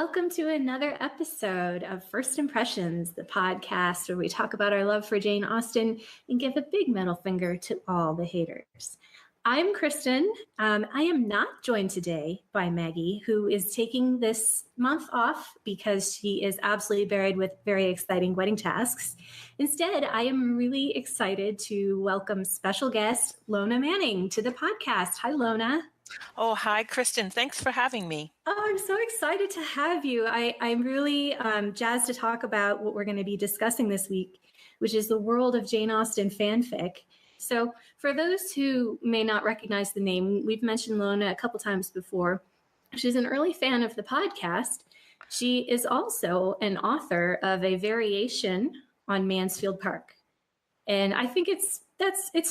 welcome to another episode of First Impressions, the podcast where we talk about our love for Jane Austen and give a big middle finger to all the haters. I'm Kristin. I am not joined today by Maggie, who is taking this month off because she is absolutely buried with very exciting wedding tasks. Instead, I am really excited to welcome special guest Lona Manning to the podcast. Hi, Lona. Oh, hi, Kristin. Thanks for having me. Oh, I'm so excited to have you. I'm really jazzed to talk about what we're going to be discussing this week, which is the world of Jane Austen fanfic. So for those who may not recognize the name, we've mentioned Lona a couple times before. She's an early fan of the podcast. She is also an author of a variation on Mansfield Park. And I think it's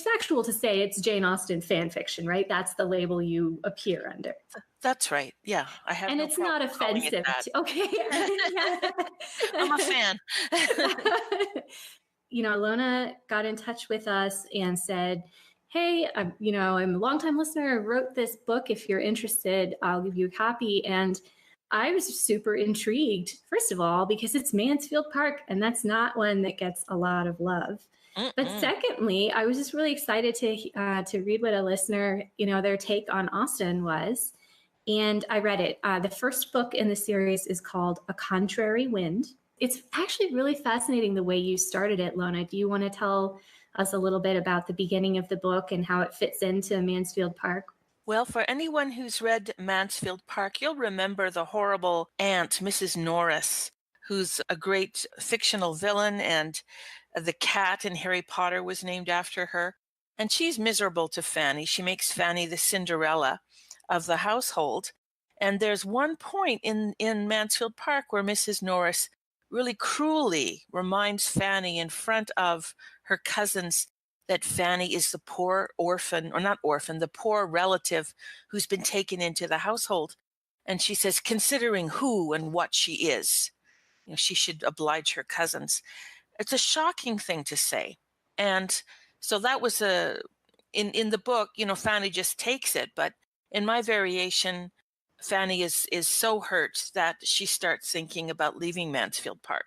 factual to say it's Jane Austen fan fiction, right? That's the label you appear under. That's right. Yeah, I have. And no it's not offensive. Okay. I'm a fan. Lona got in touch with us and said, hey, I'm a longtime listener. I wrote this book. If you're interested, I'll give you a copy. And I was super intrigued, first of all, because it's Mansfield Park, and that's not one that gets a lot of love. But secondly, I was just really excited to read what a listener, their take on Austen was. And I read it. The first book in the series is called A Contrary Wind. It's actually really fascinating the way you started it, Lona. Do you want to tell us a little bit about the beginning of the book and how it fits into Mansfield Park? Well, for anyone who's read Mansfield Park, you'll remember the horrible aunt, Mrs. Norris, who's a great fictional villain, and the cat in Harry Potter was named after her. And she's miserable to Fanny. She makes Fanny the Cinderella of the household. And there's one point in Mansfield Park where Mrs. Norris really cruelly reminds Fanny in front of her cousins that Fanny is the poor orphan, or not orphan, the poor relative who's been taken into the household. And she says, considering who and what she is, she should oblige her cousins. It's a shocking thing to say. And so that was in the book, Fanny just takes it. But in my variation, Fanny is so hurt that she starts thinking about leaving Mansfield Park.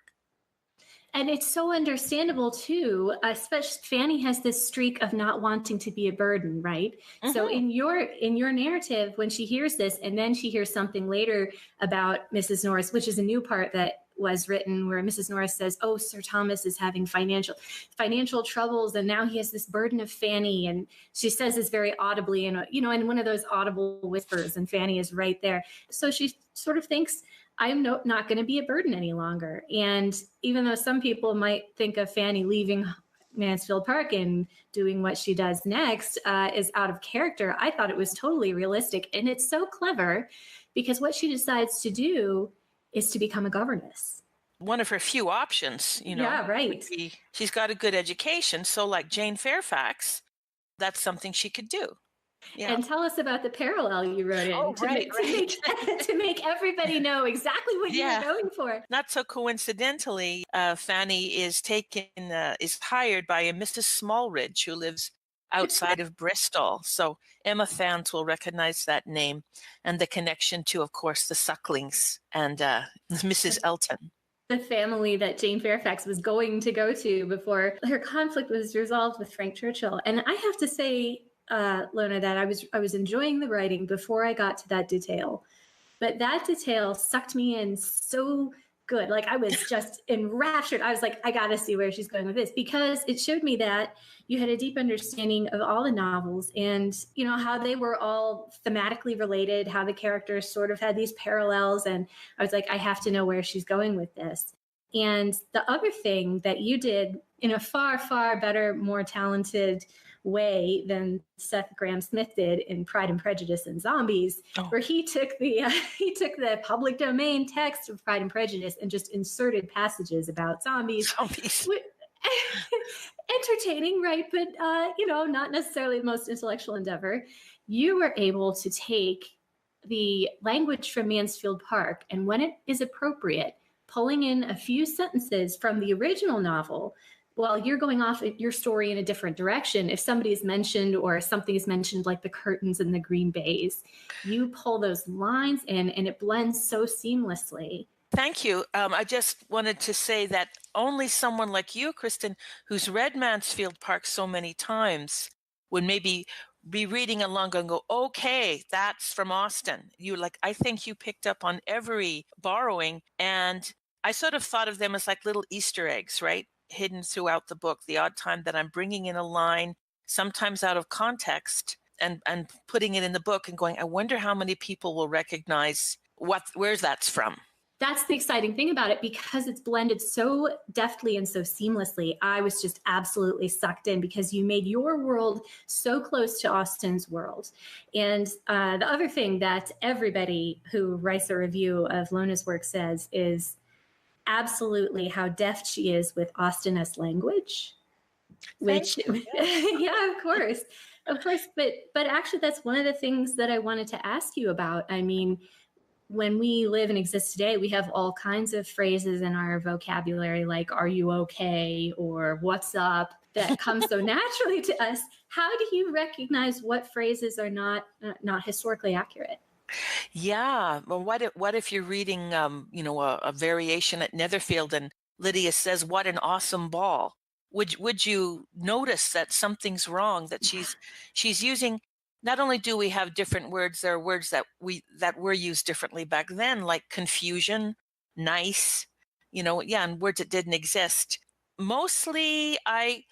And it's so understandable, too. Especially Fanny has this streak of not wanting to be a burden, right? Mm-hmm. So in your narrative, when she hears this, and then she hears something later about Mrs. Norris, which is a new part that was written where Mrs. Norris says, oh, Sir Thomas is having financial troubles, and now he has this burden of Fanny. And she says this very audibly, and in one of those audible whispers, and Fanny is right there. So she sort of thinks, I'm not going to be a burden any longer. And even though some people might think of Fanny leaving Mansfield Park and doing what she does next is out of character, I thought it was totally realistic. And it's so clever because what she decides to do is to become a governess. One of her few options, Yeah, right. She's got a good education. So like Jane Fairfax, that's something she could do. Yeah. And tell us about the parallel you wrote in to make everybody know exactly what you were going for. Not so coincidentally, Fanny is hired by a Mrs. Smallridge who lives outside of Bristol. So Emma fans will recognize that name and the connection to, of course, the Sucklings and Mrs. Elton. The family that Jane Fairfax was going to go to before her conflict was resolved with Frank Churchill. And I have to say, Lona, that I was enjoying the writing before I got to that detail, but that detail sucked me in so good. Like I was just enraptured. I was like, I got to see where she's going with this, because it showed me that you had a deep understanding of all the novels and, how they were all thematically related, how the characters sort of had these parallels. And I was like, I have to know where she's going with this. And the other thing that you did in a far, far better, more talented way than Seth Grahame-Smith did in Pride and Prejudice and Zombies, where he took the public domain text of Pride and Prejudice and just inserted passages about zombies. Entertaining, right? But not necessarily the most intellectual endeavor. You were able to take the language from Mansfield Park, and when it is appropriate, pulling in a few sentences from the original novel, well, you're going off your story in a different direction. If somebody is mentioned or something is mentioned, like the curtains and the green bays, you pull those lines in and it blends so seamlessly. Thank you. I just wanted to say that only someone like you, Kristin, who's read Mansfield Park so many times, would maybe be reading along and go, okay, that's from Austen. I think you picked up on every borrowing. And I sort of thought of them as like little Easter eggs, right? Hidden throughout the book, the odd time that I'm bringing in a line, sometimes out of context, and putting it in the book and going, I wonder how many people will recognize where that's from. That's the exciting thing about it, because it's blended so deftly and so seamlessly. I was just absolutely sucked in because you made your world so close to Austen's world. And the other thing that everybody who writes a review of Lona's work says is absolutely how deft she is with Austenesque language. Which, yeah, of course. But actually, that's one of the things that I wanted to ask you about. I mean, when we live and exist today, we have all kinds of phrases in our vocabulary, like, are you okay? Or what's up? That comes so naturally to us. How do you recognize what phrases are not historically accurate? Yeah. Well, what if you're reading, a variation at Netherfield and Lydia says, what an awesome ball. Would you notice that something's wrong, that she's using? Not only do we have different words, there are words that were used differently back then, like confusion, nice, and words that didn't exist. Mostly, I've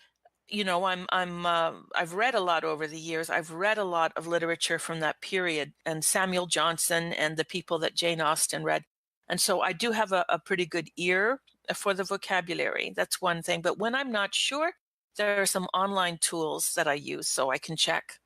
read a lot over the years. I've read a lot of literature from that period, and Samuel Johnson and the people that Jane Austen read. And so I do have a pretty good ear for the vocabulary. That's one thing. But when I'm not sure, there are some online tools that I use so I can check.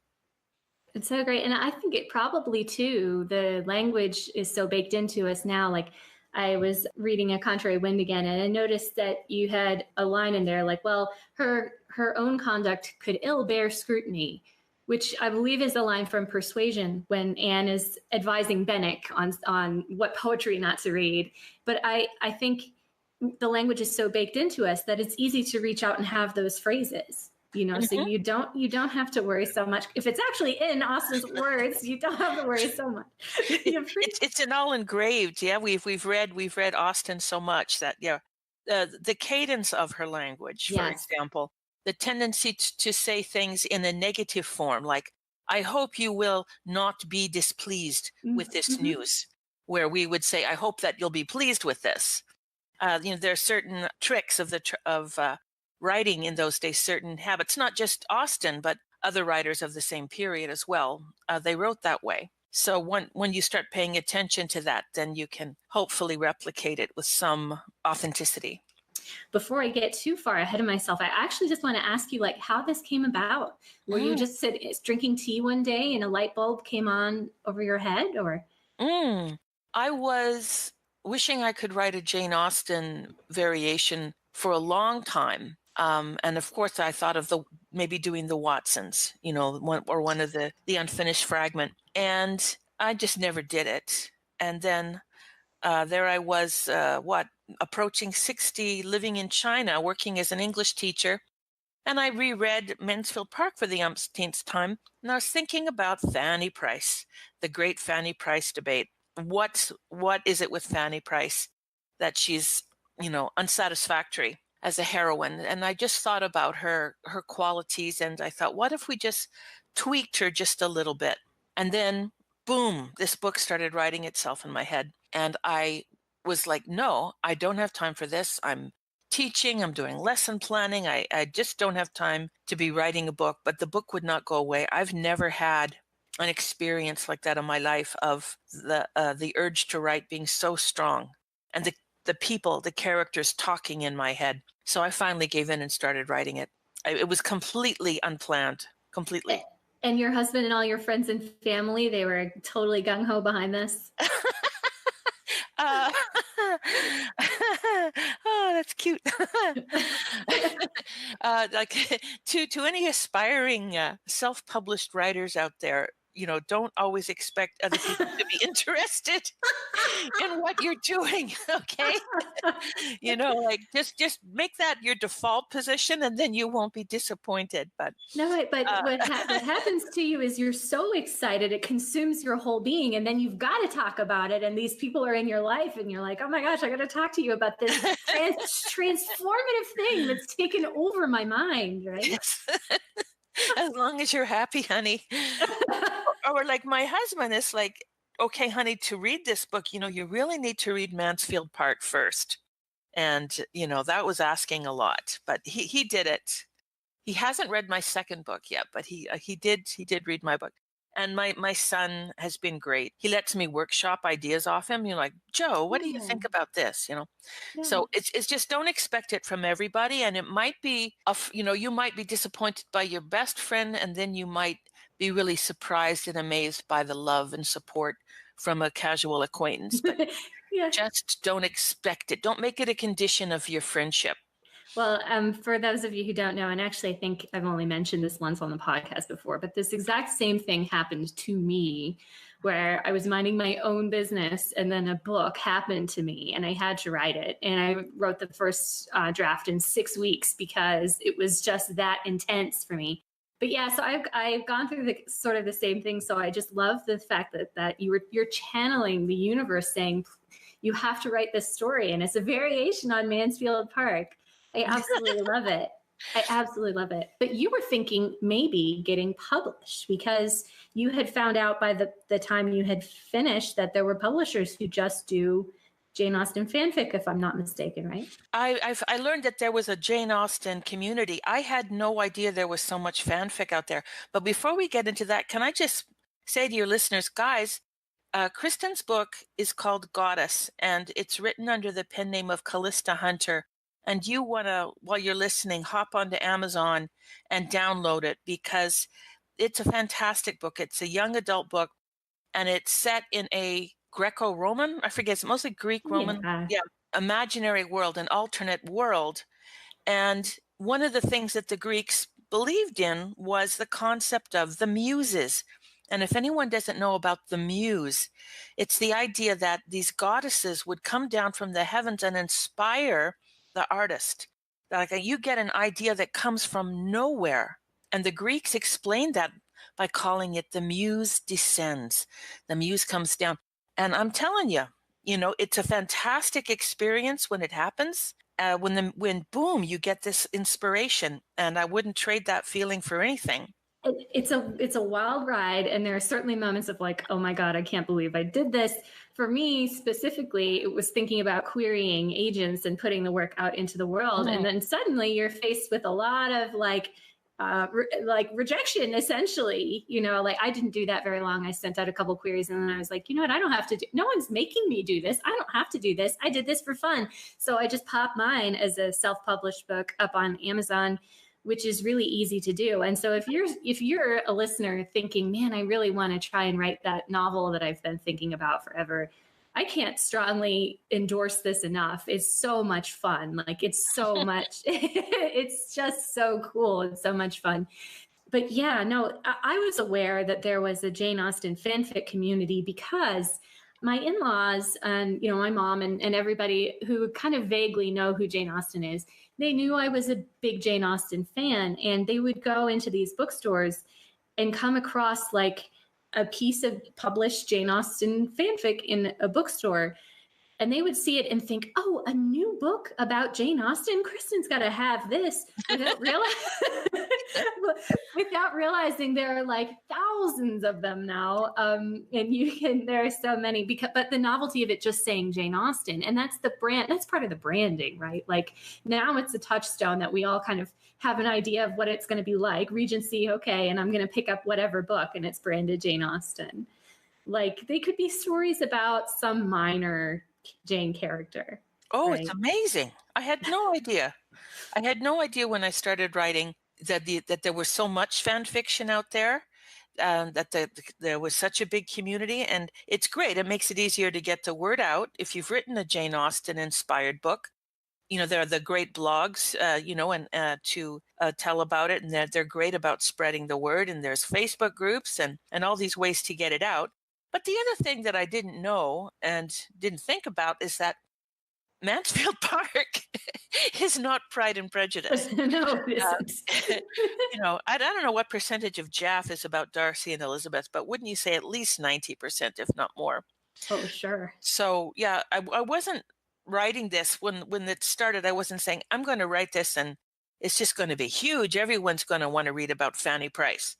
It's so great. And I think it probably too, the language is so baked into us now. Like, I was reading A Contrary Wind again, and I noticed that you had a line in there like, well, her own conduct could ill bear scrutiny, which I believe is a line from Persuasion when Anne is advising Benwick on what poetry not to read. But I think the language is so baked into us that it's easy to reach out and have those phrases. So you don't have to worry so much. If it's actually in Austen's words, you don't have to worry so much. It's an all engraved. Yeah, we've read Austen so much that the cadence of her language, for example, the tendency to say things in a negative form, like, I hope you will not be displeased with this news, where we would say, I hope that you'll be pleased with this. There are certain tricks of writing in those days, certain habits, not just Austen, but other writers of the same period as well. They wrote that way. So when you start paying attention to that, then you can hopefully replicate it with some authenticity. Before I get too far ahead of myself, I actually just want to ask you, like, how this came about. Were you just drinking tea one day and a light bulb came on over your head, or? I was wishing I could write a Jane Austen variation for a long time. And of course, I thought of maybe doing the Watsons, one of the unfinished fragment. And I just never did it. And then there I was, approaching 60, living in China, working as an English teacher. And I reread Mansfield Park for the umpteenth time. And I was thinking about Fanny Price, the great Fanny Price debate. What is it with Fanny Price that she's, unsatisfactory as a heroine? And I just thought about her qualities, and I thought, what if we just tweaked her just a little bit? And then, boom, this book started writing itself in my head. And I was like, no, I don't have time for this. I'm teaching, I'm doing lesson planning. I just don't have time to be writing a book, but the book would not go away. I've never had an experience like that in my life, of the urge to write being so strong, and the people, the characters talking in my head. So I finally gave in and started writing it. It was completely unplanned, completely. And your husband and all your friends and family, they were totally gung-ho behind this? Oh, that's cute. Like to any aspiring self-published writers out there, don't always expect other people to be interested in what you're doing. Okay. Like just make that your default position and then you won't be disappointed. But No, but uh, what happens to you is you're so excited, it consumes your whole being, and then you've got to talk about it. And these people are in your life, and you're like, oh my gosh, I got to talk to you about this transformative thing that's taken over my mind, right? yes. As long as you're happy, honey. Or like my husband is like, okay, honey, to read this book, you really need to read Mansfield Park first. And, that was asking a lot, but he did it. He hasn't read my second book yet, but he did read my book. And my son has been great. He lets me workshop ideas off him. You're like, Joe, what do you think about this? Yeah. So it's just don't expect it from everybody. And it might be, you might be disappointed by your best friend, and then you might be really surprised and amazed by the love and support from a casual acquaintance. But Yeah. just don't expect it. Don't make it a condition of your friendship. Well, for those of you who don't know, and actually I think I've only mentioned this once on the podcast before, but this exact same thing happened to me where I was minding my own business and then a book happened to me and I had to write it. And I wrote the first draft in 6 weeks because it was just that intense for me. But yeah, so I've gone through the sort of the same thing. So I just love the fact that you're channeling the universe saying, you have to write this story. And it's a variation on Mansfield Park. I absolutely love it. I absolutely love it. But you were thinking maybe getting published because you had found out by the time you had finished that there were publishers who just do Jane Austen fanfic, if I'm not mistaken, right? I learned that there was a Jane Austen community. I had no idea there was so much fanfic out there. But before we get into that, can I just say to your listeners, guys, Kristin's book is called Goddess, and it's written under the pen name of Callista Hunter. And you want to, while you're listening, hop onto Amazon and download it because it's a fantastic book. It's a young adult book, and it's set in a Greco-Roman, I forget, it's mostly Greek-Roman, imaginary world, an alternate world. And one of the things that the Greeks believed in was the concept of the muses. And if anyone doesn't know about the muse, it's the idea that these goddesses would come down from the heavens and inspire the artist. Like you get an idea that comes from nowhere. And the Greeks explained that by calling it the muse descends. The muse comes down. And I'm telling you, it's a fantastic experience when it happens. When boom, you get this inspiration. And I wouldn't trade that feeling for anything. It's a wild ride, and there are certainly moments of like, oh my God, I can't believe I did this. For me specifically, it was thinking about querying agents and putting the work out into the world, and then suddenly you're faced with a lot of like rejection, essentially. Like I didn't do that very long. I sent out a couple queries, and then I was like, you know what? I don't have to do. No one's making me do this. I don't have to do this. I did this for fun, so I just popped mine as a self-published book up on Amazon, which is really easy to do. And so if you're a listener thinking, man, I really want to try and write that novel that I've been thinking about forever, I can't strongly endorse this enough. It's so much fun. Like it's so much, it's just so cool and so much fun. But yeah, no, I was aware that there was a Jane Austen fanfic community because my in-laws and, my mom and everybody who kind of vaguely know who Jane Austen is, they knew I was a big Jane Austen fan, and they would go into these bookstores and come across like a piece of published Jane Austen fanfic in a bookstore. And they would see it and think, oh, a new book about Jane Austen? Kristin's got to have this, without realizing there are like thousands of them now. And there are so many, but the novelty of it just saying Jane Austen, and that's the brand, that's part of the branding, right? Like now it's a touchstone that we all kind of have an idea of what it's going to be like. Regency, okay, and I'm going to pick up whatever book and it's branded Jane Austen. Like they could be stories about some minor Jane character. Oh, right? It's amazing. I had no idea. I had no idea when I started writing that there was so much fan fiction out there, that there was such a big community, and it's great. It makes it easier to get the word out. If you've written a Jane Austen inspired book, there are the great blogs, and to tell about it, and they're great about spreading the word. And there's Facebook groups and all these ways to get it out. But the other thing that I didn't know and didn't think about is that Mansfield Park is not Pride and Prejudice. No, it Uh, isn't. I don't know what percentage of JAFF is about Darcy and Elizabeth, but wouldn't you say at least 90%, if not more? Oh, sure. So yeah, I wasn't writing this when it started. I wasn't saying I'm going to write this and it's just going to be huge. Everyone's going to want to read about Fanny Price.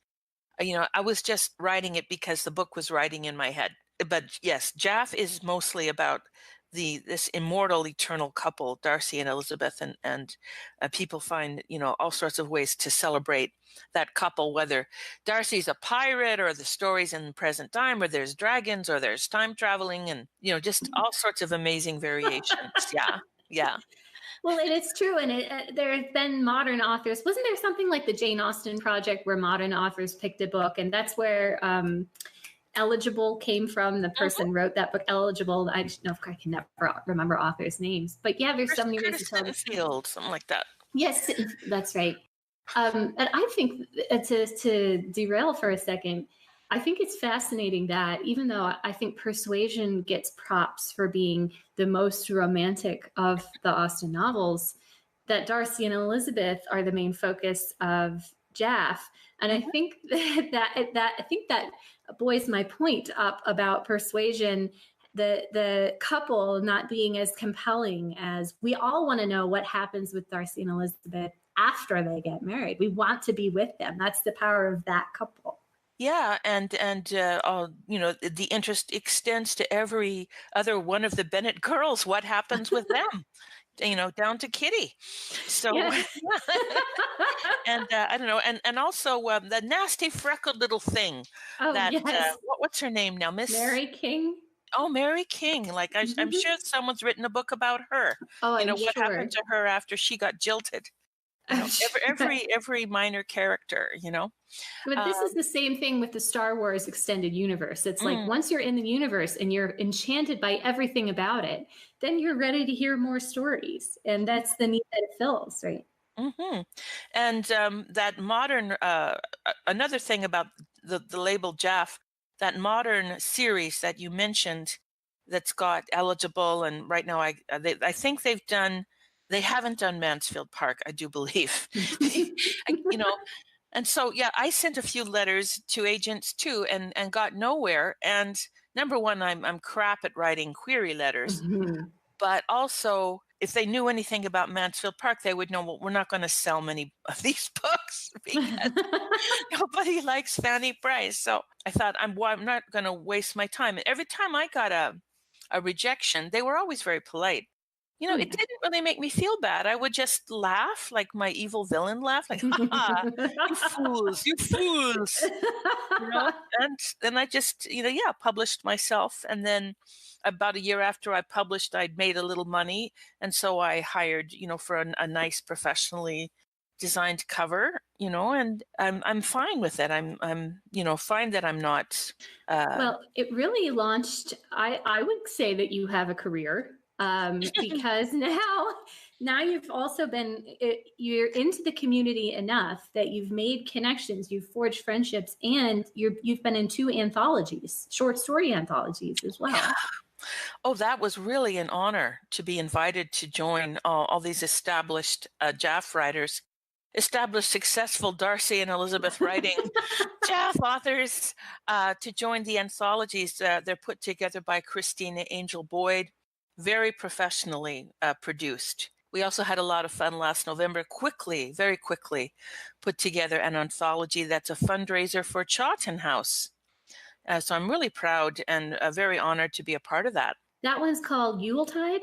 I was just writing it because the book was writing in my head. But yes, JAFF is mostly about this immortal, eternal couple, Darcy and Elizabeth, and people find all sorts of ways to celebrate that couple, whether Darcy's a pirate or the stories in the present time, or there's dragons, or there's time traveling, and just all sorts of amazing variations. Yeah. Well, and it's true. And there have been modern authors. Wasn't there something like the Jane Austen Project where modern authors picked a book? And that's where Eligible came from. The person wrote that book, Eligible. I just know I can never remember authors' names. But yeah, there's so many ways to tell the Field, something like that. Yes, that's right. And I think to derail for a second, I think it's fascinating that even though I think Persuasion gets props for being the most romantic of the Austen novels, that Darcy and Elizabeth are the main focus of JAFF. And I think that buoys my point up about Persuasion, the couple not being as compelling as we all want to know what happens with Darcy and Elizabeth after they get married. We want to be with them. That's the power of that couple. Yeah, and the interest extends to every other one of the Bennett girls. What happens with them? Down to Kitty. So, Yeah. and I don't know, and also the nasty freckled little thing. Oh, that yes. what's her name now, Miss Mary King. Oh, Mary King. Like I'm sure someone's written a book about her. Oh, I'm what sure. happened to her after she got jilted. Every minor character. But this is the same thing with the Star Wars extended universe. It's like once you're in the universe and you're enchanted by everything about it, then you're ready to hear more stories. And that's the need that it fills, right? Mm-hmm. And that modern, another thing about the label JAFF, that modern series that you mentioned that's got Eligible, and right now I think they haven't done Mansfield Park, I do believe. And so, yeah, I sent a few letters to agents too, and got nowhere. And number one, I'm crap at writing query letters, but also if they knew anything about Mansfield Park, they would know, well, we're not going to sell many of these books because nobody likes Fanny Price. So I thought, I'm not going to waste my time. And every time I got a rejection, they were always very polite. It didn't really make me feel bad. I would just laugh, like my evil villain laugh, like, ha, you fools, you fools. And then I just, published myself. And then about a year after I published, I'd made a little money. And so I hired, for a nice professionally designed cover, and I'm fine with it. I'm fine that I'm not. Well, it really launched, I would say that you have a career. Because now you've also you're into the community enough that you've made connections, you've forged friendships, and you've been in 2 anthologies, short story anthologies as well. Yeah. Oh, that was really an honor to be invited to join all these established JAFF writers, established successful Darcy and Elizabeth writing JAFF authors to join the anthologies. They're put together by Christina Angel Boyd, very professionally produced. We also had a lot of fun last November, very quickly put together an anthology that's a fundraiser for Chawton House. So I'm really proud and very honored to be a part of that. That one's called Yuletide?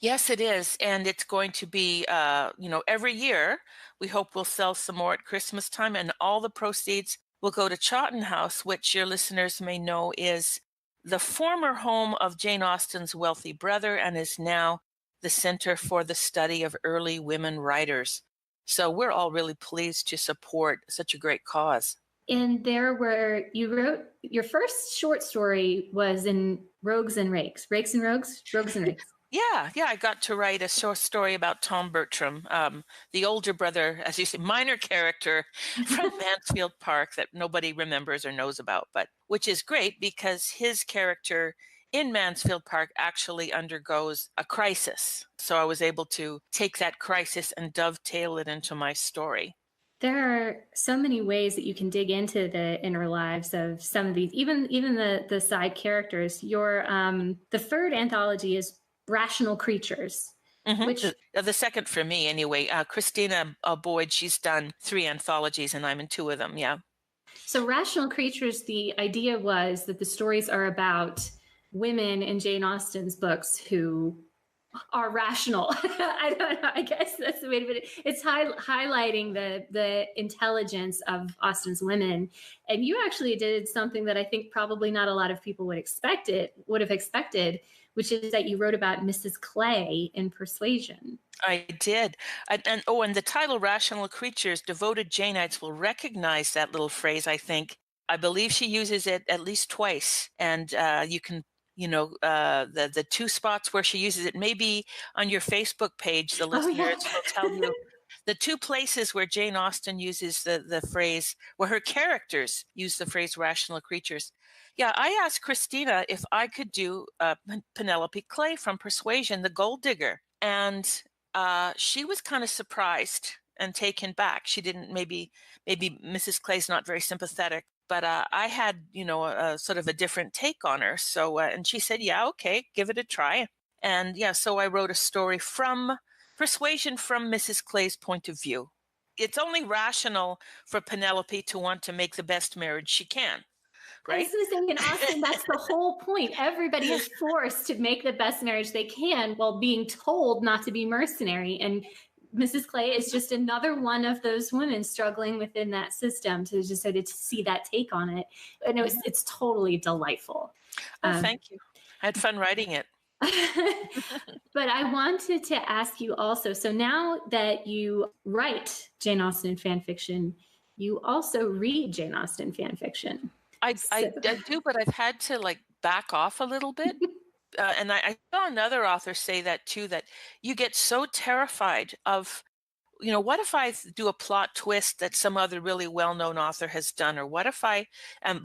Yes, it is. And it's going to be, every year. We hope we'll sell some more at Christmas time, and all the proceeds will go to Chawton House, which your listeners may know is the former home of Jane Austen's wealthy brother and is now the Center for the Study of Early Women Writers. So we're all really pleased to support such a great cause. And there were, you wrote, your first short story was in Rogues and Rakes. Rakes and Rogues? Rogues and Rakes. Yeah, I got to write a short story about Tom Bertram, the older brother, as you say, minor character from Mansfield Park that nobody remembers or knows about, but which is great because his character in Mansfield Park actually undergoes a crisis. So I was able to take that crisis and dovetail it into my story. There are so many ways that you can dig into the inner lives of some of these, even the side characters. Your the third anthology is Rational Creatures, which The second for me, anyway. Christina Boyd, she's done 3 anthologies, and I'm in 2 of them. Yeah. so Rational Creatures. The idea was that the stories are about women in Jane Austen's books who are rational. I don't know. I guess that's the way to put it. It's highlighting the intelligence of Austen's women. And you actually did something that I think probably not a lot of people would have expected, which is that you wrote about Mrs. Clay in Persuasion. I did. And the title Rational Creatures, devoted Janeites will recognize that little phrase, I think. I believe she uses it at least twice. And you can, the 2 spots where she uses it, maybe on your Facebook page, the listeners will tell you the 2 places where Jane Austen uses the phrase, where her characters use the phrase rational creatures. Yeah, I asked Christina if I could do Penelope Clay from Persuasion, the gold digger. And she was kind of surprised and taken back. She didn't, maybe Mrs. Clay's not very sympathetic, but I had, a sort of a different take on her. So, and she said, yeah, okay, give it a try. And yeah, so I wrote a story from Persuasion from Mrs. Clay's point of view. It's only rational for Penelope to want to make the best marriage she can. Right? I was going to say, in Austen, that's the whole point. Everybody is forced to make the best marriage they can while being told not to be mercenary. And Mrs. Clay is just another one of those women struggling within that system to just sort of see that take on it. And it's totally delightful. Oh, thank you. I had fun writing it. But I wanted to ask you also, so now that you write Jane Austen fan fiction, you also read Jane Austen fan fiction. I do, but I've had to back off a little bit. And I saw another author say that too, that you get so terrified of, what if I do a plot twist that some other really well-known author has done? Or what if I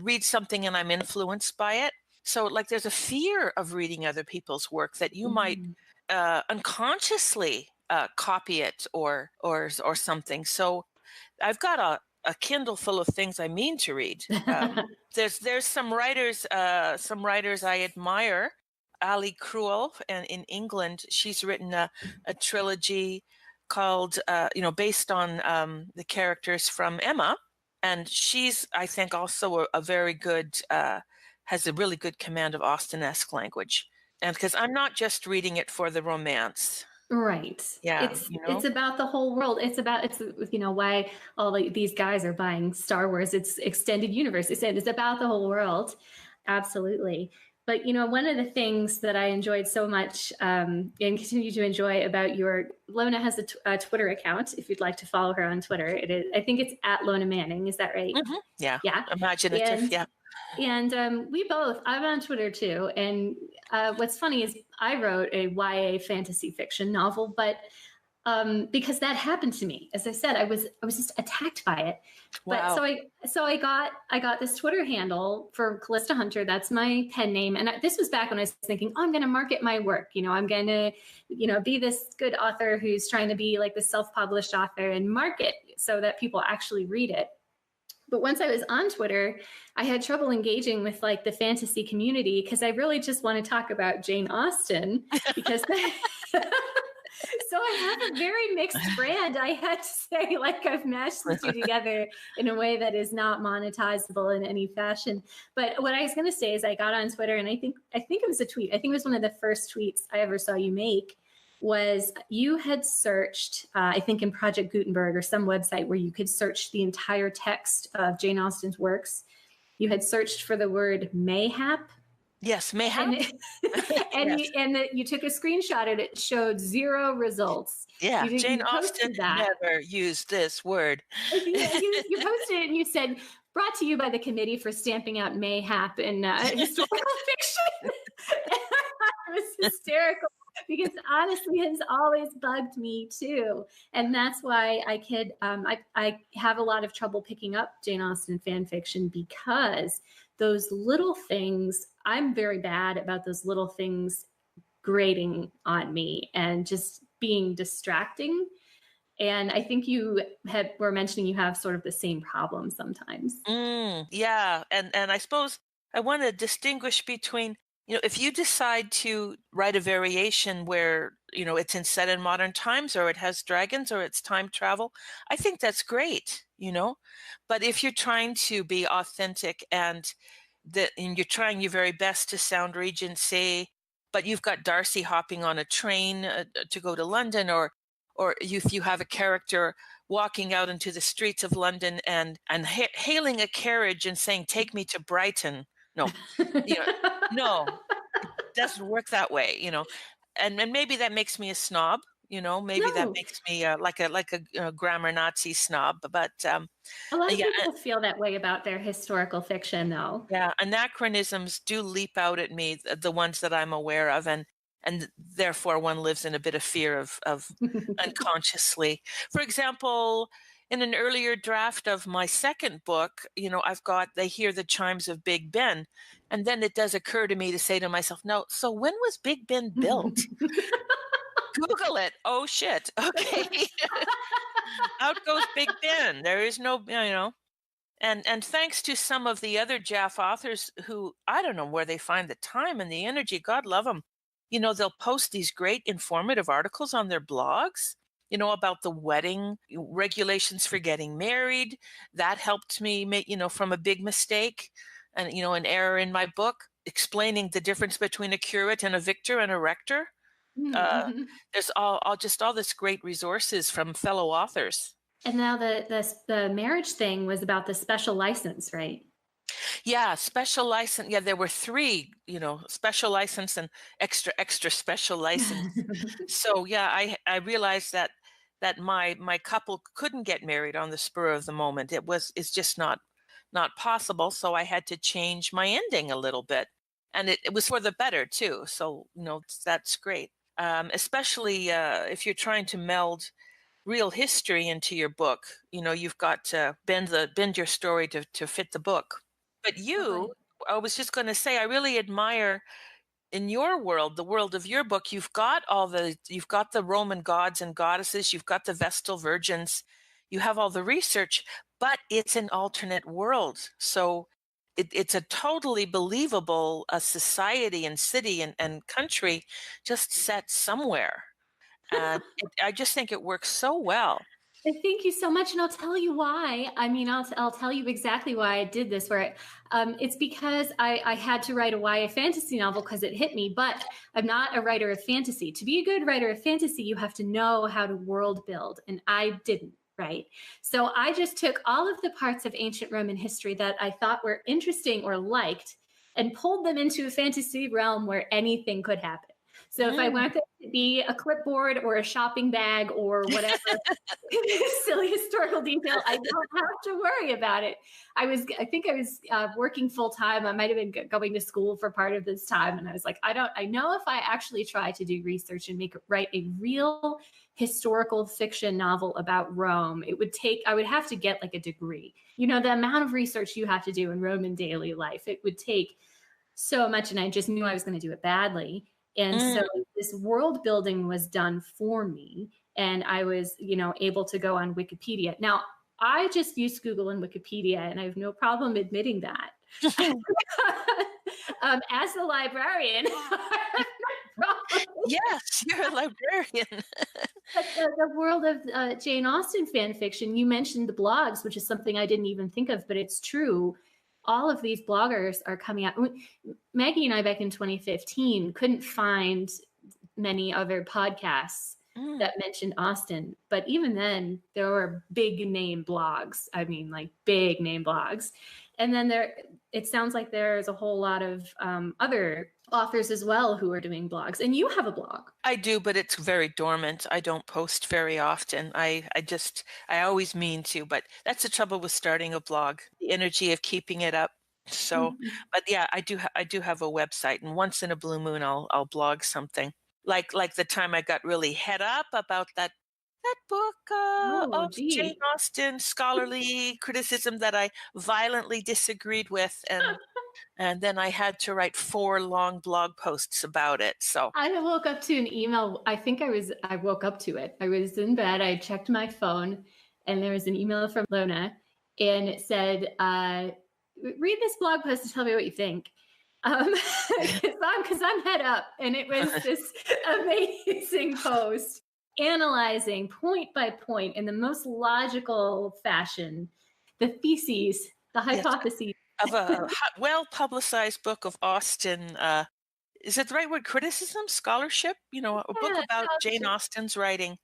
read something and I'm influenced by it? So there's a fear of reading other people's work that you might unconsciously copy it or something. So I've got a Kindle full of things I mean to read. There's some writers I admire. Ali Cruel, and in England, she's written a trilogy called, based on the characters from Emma, and she's, I think, also a very good, has a really good command of Austenesque language, and because I'm not just reading it for the romance. Right. Yeah. It's about the whole world. It's why all these guys are buying Star Wars. It's extended universe. It's about the whole world. Absolutely. But, one of the things that I enjoyed so much and continue to enjoy about Lona has a Twitter account. If you'd like to follow her on Twitter, I think it's at Lona Manning. Is that right? Mm-hmm. Yeah. Yeah. Imaginative. Yeah. And I'm on Twitter too. And what's funny is I wrote a YA fantasy fiction novel, but because that happened to me, as I said, I was just attacked by it. Wow. But so I got this Twitter handle for Callista Hunter. That's my pen name. And this was back when I was thinking, I'm going to market my work. I'm going to, be this good author who's trying to be like the self-published author and market so that people actually read it. But once I was on Twitter, I had trouble engaging with the fantasy community because I really just want to talk about Jane Austen because so I have a very mixed brand. I had to say, I've mashed the 2 together in a way that is not monetizable in any fashion. But what I was going to say is I got on Twitter, and I think it was a tweet. I think it was one of the first tweets I ever saw you make. Was you had searched, I think in Project Gutenberg or some website where you could search the entire text of Jane Austen's works. You had searched for the word mayhap. Yes, mayhap. And you took a screenshot and it showed 0 results. Yeah, Jane Austen never used this word. You posted it and you said, brought to you by the Committee for Stamping Out Mayhap in Historical Fiction. It was hysterical. because honestly, it has always bugged me too. And that's why I have a lot of trouble picking up Jane Austen fan fiction, because those little things, I'm very bad about those little things grating on me and just being distracting. And I think were mentioning you have sort of the same problem sometimes. Yeah, and I suppose I want to distinguish between, if you decide to write a variation where, it's set in modern times, or it has dragons, or it's time travel, I think that's great. But if you're trying to be authentic and you're trying your very best to sound Regency, but you've got Darcy hopping on a train to go to London, or if you have a character walking out into the streets of London and hailing a carriage and saying, "Take me to Brighton." No, you know, no, it doesn't work that way. And maybe that makes me a snob. Maybe that No, makes me like a grammar Nazi snob. But a lot of yeah, people feel that way about their historical fiction, though. yeah, anachronisms do leap out at me, the ones that I'm aware of, and therefore one lives in a bit of fear of unconsciously. For example, in an earlier draft of my second book, I've got they hear the chimes of Big Ben, and then it does occur to me to say to myself, no, so when was Big Ben built? Google it. Oh shit. Okay. Out goes Big Ben. There is no. And thanks to some of the other JAFF authors who, I don't know where they find the time and the energy, God love them. They'll post these great informative articles on their blogs, about the wedding regulations for getting married. That helped me make, from a big mistake and, an error in my book, explaining the difference between a curate and a victor and a rector. Mm-hmm. There's all this great resources from fellow authors. And now the marriage thing was about the special license, right? Yeah, special license. Yeah, there were three, special license and extra special license. So yeah, I realized that my couple couldn't get married on the spur of the moment. It's just not possible. So I had to change my ending a little bit, and it was for the better too. So that's great. Especially if you're trying to meld real history into your book. You've got to bend your story to fit the book. But Totally. I was just going to say, I really admire in your world, the world of your book, you've got the Roman gods and goddesses, you've got the Vestal virgins, you have all the research, but it's an alternate world. So it's a totally believable society and city and country just set somewhere. And I just think it works so well. Thank you so much, and I'll tell you why. I mean, I'll tell you exactly why I did this. It's because I had to write a YA fantasy novel because it hit me. But I'm not a writer of fantasy. To be a good writer of fantasy, you have to know how to world build, and I didn't. Right. So I just took all of the parts of ancient Roman history that I thought were interesting or liked, and pulled them into a fantasy realm where anything could happen. So if I Mm. want it to be a clipboard or a shopping bag or whatever silly historical detail, I don't have to worry about it. I think I was working full time. I might have been going to school for part of this time, and I was like, I know if I actually try to do research and write a real historical fiction novel about Rome, I would have to get like a degree. The amount of research you have to do in Roman daily life, it would take so much, and I just knew I was going to do it badly. And so this world building was done for me, and I was, able to go on Wikipedia. Now, I just use Google and Wikipedia, and I have no problem admitting that. As a librarian, Yes, you're a librarian. but the world of Jane Austen fan fiction, you mentioned the blogs, which is something I didn't even think of, but it's true. All of these bloggers are coming out. Maggie and I, back in 2015, couldn't find many other podcasts that mentioned Austen. But even then, there were big name blogs. I mean, like big name blogs. And then it sounds like there's a whole lot of other authors as well who are doing blogs. And you have a blog. I do, but it's very dormant. I don't post very often. I always mean to, but that's the trouble with starting a blog, the energy of keeping it up. So, but yeah, I do have a website, and once in a blue moon, I'll blog something. like the time I got really head up about that book Oh, of Jane gee. Austen scholarly criticism that I violently disagreed with, and then I had to write 4 long blog posts about it. So I woke up to an email. I woke up to it. I was in bed. I checked my phone and there was an email from Lona and it said, read this blog post and tell me what you think. Because I'm head up. And it was this amazing post analyzing point by point in the most logical fashion the theses, the yes, hypotheses. of a well-publicized book of Austen. Is it the right word? Criticism, scholarship? You know, a book Yeah, about Jane scholarship. Austen's writing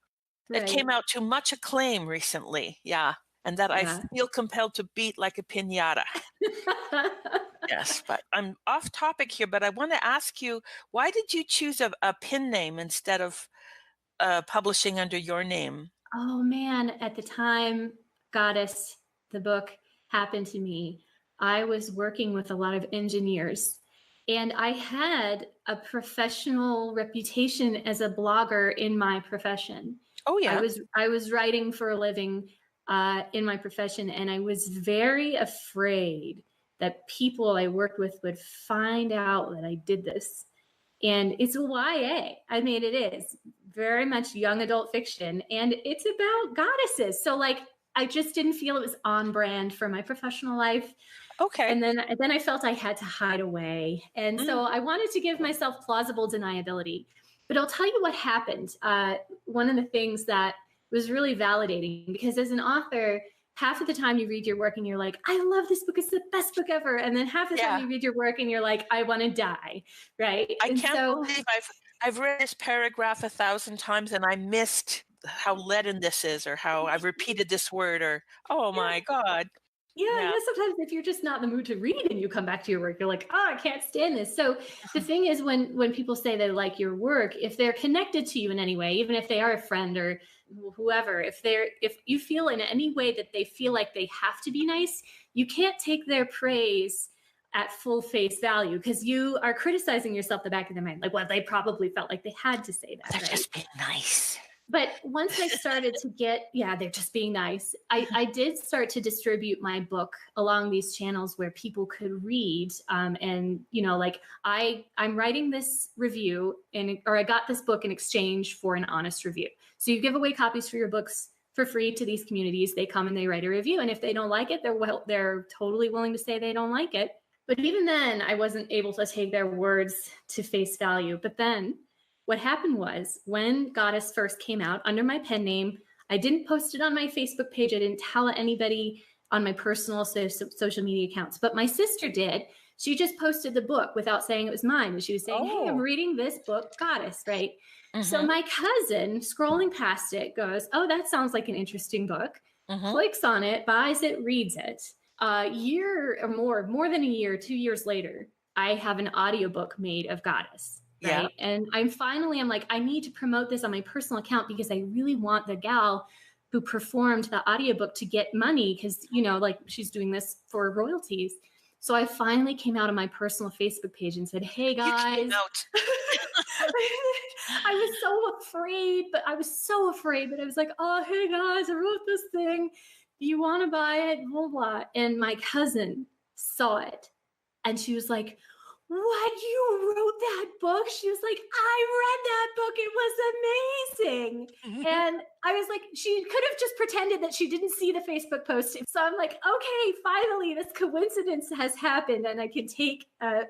that Right. came out to much acclaim recently. Yeah, and that I Yeah. feel compelled to beat like a piñata. Yes, but I'm off topic here, but I want to ask you, why did you choose a pen name instead of publishing under your name? Oh man, at the time Goddess, the book happened to me, I was working with a lot of engineers and I had a professional reputation as a blogger in my profession. Oh, I yeah. was writing for a living in my profession, and I was very afraid that people I worked with would find out that I did this. And it's a YA. I mean, it is very much young adult fiction, and it's about goddesses. So, like, I just didn't feel it was on brand for my professional life. Okay. And then I felt I had to hide away. And Mm. so I wanted to give myself plausible deniability. But I'll tell you what happened. One of the things that was really validating, because as an author, half of the time you read your work and you're like, I love this book. It's the best book ever. And then half the time Yeah. you read your work and you're like, I want to die. Right. I And can't so, believe I've read this paragraph 1,000 times and I missed how leaden this is, or how I've repeated this word, or oh yeah, my God. yeah, Yeah. sometimes if you're just not in the mood to read and you come back to your work, you're like, oh, I can't stand this. So the thing is, when people say they like your work, if they're connected to you in any way, even if they are a friend or whoever, if you feel in any way that they feel like they have to be nice, you can't take their praise at full face value, because you are criticizing yourself in the back of their mind. Like, well, they probably felt like they had to say that, They're right? just being nice. But once I started to get, yeah, they're just being nice. I did start to distribute my book along these channels where people could read. And, you know, like I'm writing this review or I got this book in exchange for an honest review. So you give away copies for your books for free to these communities. They come and they write a review. And if they don't like it, they're totally willing to say they don't like it. But even then, I wasn't able to take their words to face value. But then what happened was, when Goddess first came out under my pen name, I didn't post it on my Facebook page. I didn't tell anybody on my personal social media accounts, but my sister did. She just posted the book without saying it was mine. And she was saying, hey, I'm reading this book, Goddess, right? So my cousin, scrolling past it, goes, oh, that sounds like an interesting book, clicks on it, buys it, reads it. A year or more than a year, 2 years later, I have an audiobook made of Goddess. Right. Yeah. And I'm like, I need to promote this on my personal account because I really want the gal who performed the audiobook to get money, because, you know, like, she's doing this for royalties. So I finally came out on my personal Facebook page and said, hey guys. You came out. I was so afraid, but I was like, oh, hey guys, I wrote this thing. Do you want to buy it? Blah, blah. And my cousin saw it and she was like, what, you wrote that book? She was like, I read that book. It was amazing. And I was like, she could have just pretended that she didn't see the Facebook post. So I'm like, okay, finally, this coincidence has happened and I can take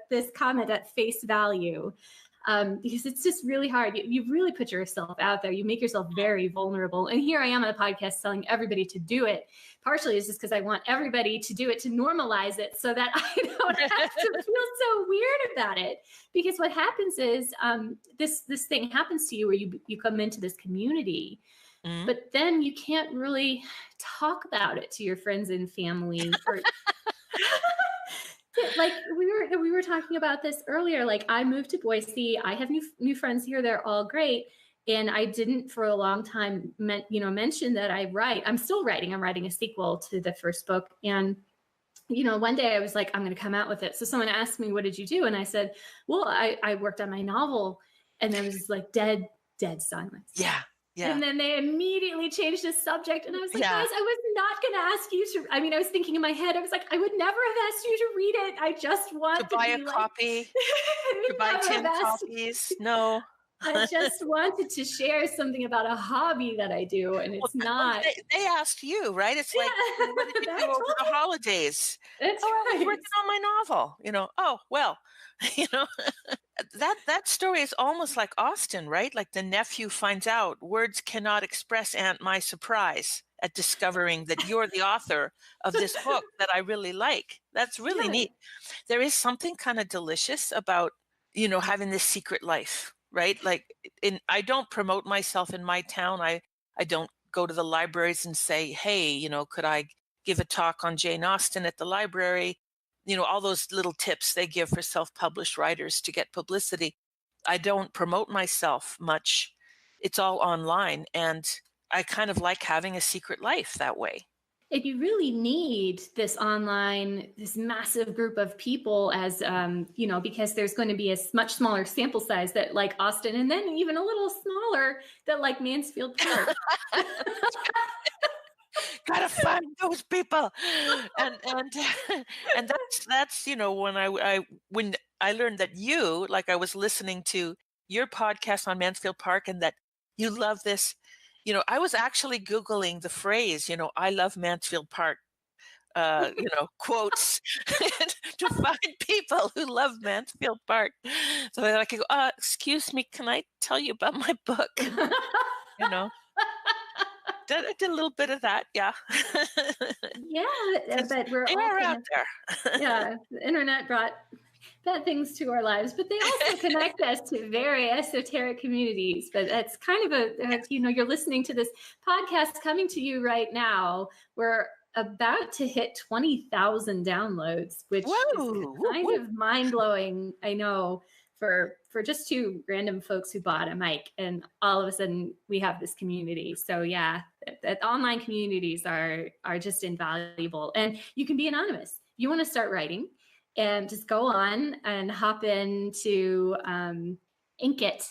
this comment at face value. Because it's just really hard. You really put yourself out there. You make yourself very vulnerable. And here I am on a podcast telling everybody to do it. Partially is just because I want everybody to do it, to normalize it, so that I don't have to feel so weird about it. Because what happens is this thing happens to you where you come into this community, but then you can't really talk about it to your friends and family. Like we were talking about this earlier. Like, I moved to Boise. I have new friends here. They're all great. And I didn't for a long time mention that I write. I'm still writing. I'm writing a sequel to the first book. And, you know, one day I was like, I'm going to come out with it. So someone asked me, what did you do? And I said, well, I worked on my novel. And there was just like dead silence. Yeah. Yeah. And then they immediately changed the subject. And I was like, Yeah. guys, I was not going to ask you to, I mean, I was thinking in my head, I was like, I would never have asked you to read it. I just want To buy be a like, copy, I to would buy never 10 have asked. copies. No. I just wanted to share something about a hobby that I do, and Well, it's not. they asked you, right? It's like, Yeah, what did you I do over told the you. holidays? That's Oh, I was right. working on my novel. Oh, well, you know, that story is almost like Austen, right? Like the nephew finds out words cannot express, Aunt, my surprise at discovering that you're the author of this book that I really like. That's really Yeah. neat. There is something kind of delicious about, having this secret life, right? Like I don't promote myself in my town. I don't go to the libraries and say, hey, could I give a talk on Jane Austen at the library? All those little tips they give for self-published writers to get publicity. I don't promote myself much. It's all online. And I kind of like having a secret life that way. And you really need this massive group of people as, because there's going to be a much smaller sample size that like Austen, and then even a little smaller that like Mansfield Park. Gotta find those people, and and that's when I learned that I was listening to your podcast on Mansfield Park, and that you love this. I was actually Googling the phrase, I love Mansfield Park, quotes to find people who love Mansfield Park. So I could go, excuse me, can I tell you about my book? I did a little bit of that, yeah. Yeah, but we're all out there. Yeah, the internet brought bad things to our lives, but they also connect us to very esoteric communities. But that's kind of you're listening to this podcast coming to you right now. We're about to hit 20,000 downloads, which Whoa, is kind of mind-blowing, I know, for just two random folks who bought a mic, and all of a sudden we have this community. So yeah, that online communities are just invaluable. And you can be anonymous. You want to start writing, and just go on and hop into Inkit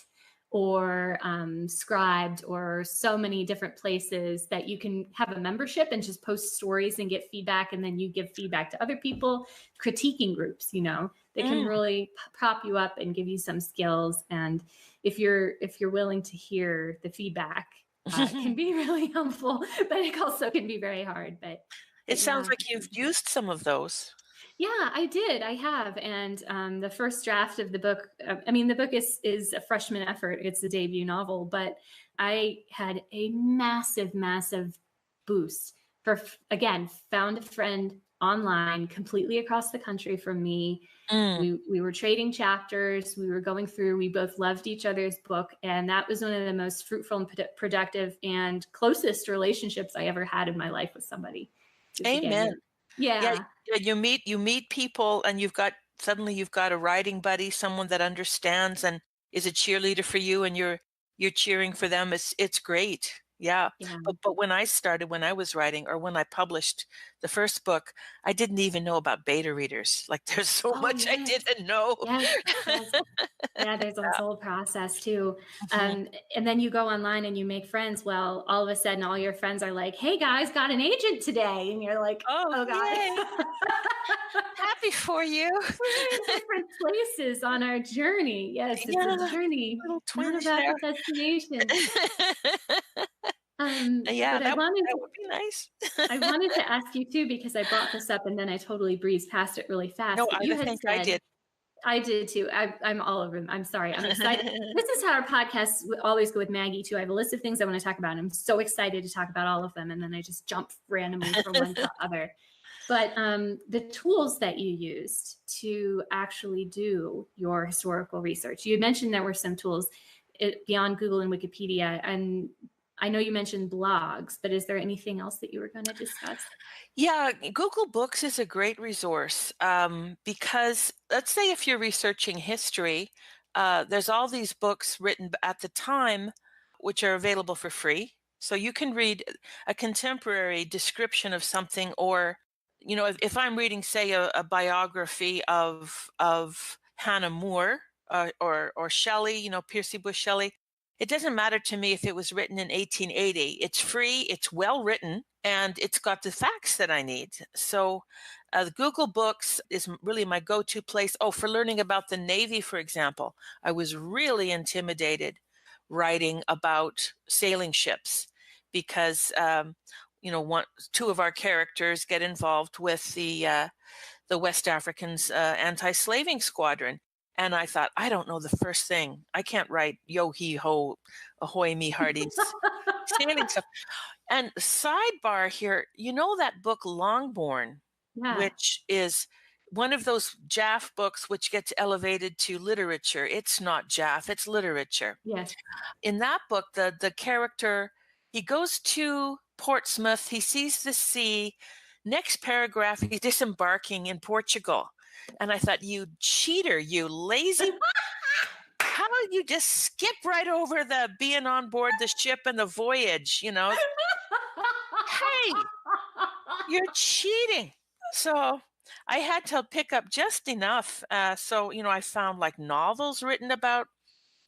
or Scribed, or so many different places that you can have a membership and just post stories and get feedback, and then you give feedback to other people. Critiquing groups, they can really prop you up and give you some skills. And if you're willing to hear the feedback, it can be really helpful, but it also can be very hard. But it sounds like you've used some of those. Yeah, I did. I have. And the first draft of the book, the book is a freshman effort. It's a debut novel, but I had a massive, massive boost found a friend online completely across the country from me. We were trading chapters. We were going through, we both loved each other's book. And that was one of the most fruitful and productive and closest relationships I ever had in my life with somebody. Amen. Yeah. You meet people, and suddenly you've got a writing buddy, someone that understands and is a cheerleader for you, and you're cheering for them. It's great. Yeah. But when I was writing, or when I published the first book, I didn't even know about beta readers. Like there's so much I didn't know. Yes. Yeah, there's a whole process too. And then you go online and you make friends. Well, all of a sudden all your friends are like, hey guys, got an agent today. And you're like, oh God. Happy for you. We're in different places on our journey. Yes, it's a journey. Little Not about the destination. That would be nice. I wanted to ask you too, because I brought this up and then I totally breezed past it really fast. No, But you had think said, I did. I did too. I'm all over them. I'm sorry. I'm excited. This is how our podcasts always go with Maggie too. I have a list of things I want to talk about, and I'm so excited to talk about all of them. And then I just jump randomly from one to the other. But the tools that you used to actually do your historical research, you had mentioned there were some tools beyond Google and Wikipedia. And I know you mentioned blogs, but is there anything else that you were going to discuss? Yeah, Google Books is a great resource because let's say if you're researching history, there's all these books written at the time which are available for free. So you can read a contemporary description of something, or, if I'm reading, say, a biography of Hannah More, or Shelley, Piercy Bush Shelley. It doesn't matter to me if it was written in 1880. It's free, it's well written, and it's got the facts that I need. So the Google Books is really my go-to place. Oh, for learning about the Navy, for example, I was really intimidated writing about sailing ships because, two of our characters get involved with the West Africans anti-slaving squadron. And I thought, I don't know the first thing. I can't write yo he ho, ahoy me hearties, sailing stuff. And sidebar here, that book Longbourn, Yeah. which is one of those JAFF books which gets elevated to literature. It's not JAFF, it's literature. Yes. In that book, the character, he goes to Portsmouth, he sees the sea. Next paragraph, he's disembarking in Portugal. And I thought, you cheater, you lazy. How did you just skip right over the being on board the ship and the voyage, Hey, you're cheating. So I had to pick up just enough. I found like novels written about,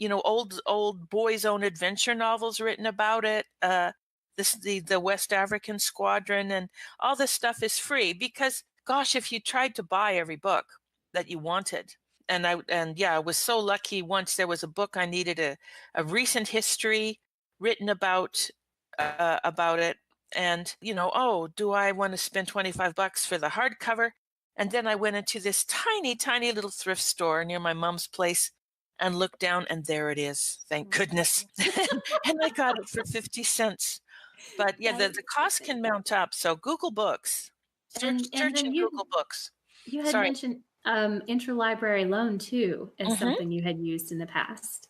old boys' own adventure novels written about it. The West African Squadron, and all this stuff is free because, gosh, if you tried to buy every book that you wanted, I was so lucky. Once there was a book I needed a recent history written about it, and do I want to spend $25 for the hardcover? And then I went into this tiny, tiny little thrift store near my mom's place and looked down, and there it is. Thank goodness. And I got it for 50 cents. But yeah, the cost can mount up. So Google Books, search in Google Books. You had mentioned interlibrary loan too as Mm-hmm. something you had used in the past,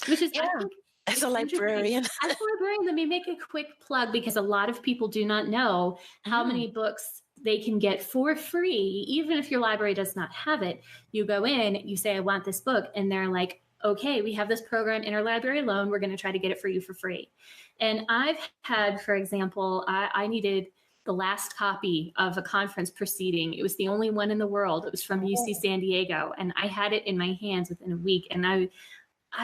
which is, I think, as a librarian. As a librarian, let me make a quick plug because a lot of people do not know how many books they can get for free, even if your library does not have it. You go in, you say, I want this book, and they're like, okay, we have this program, interlibrary loan. We're going to try to get it for you for free. And I've had, for example, I needed the last copy of a conference proceeding. It was the only one in the world. It was from UC San Diego, and I had it in my hands within a week. And I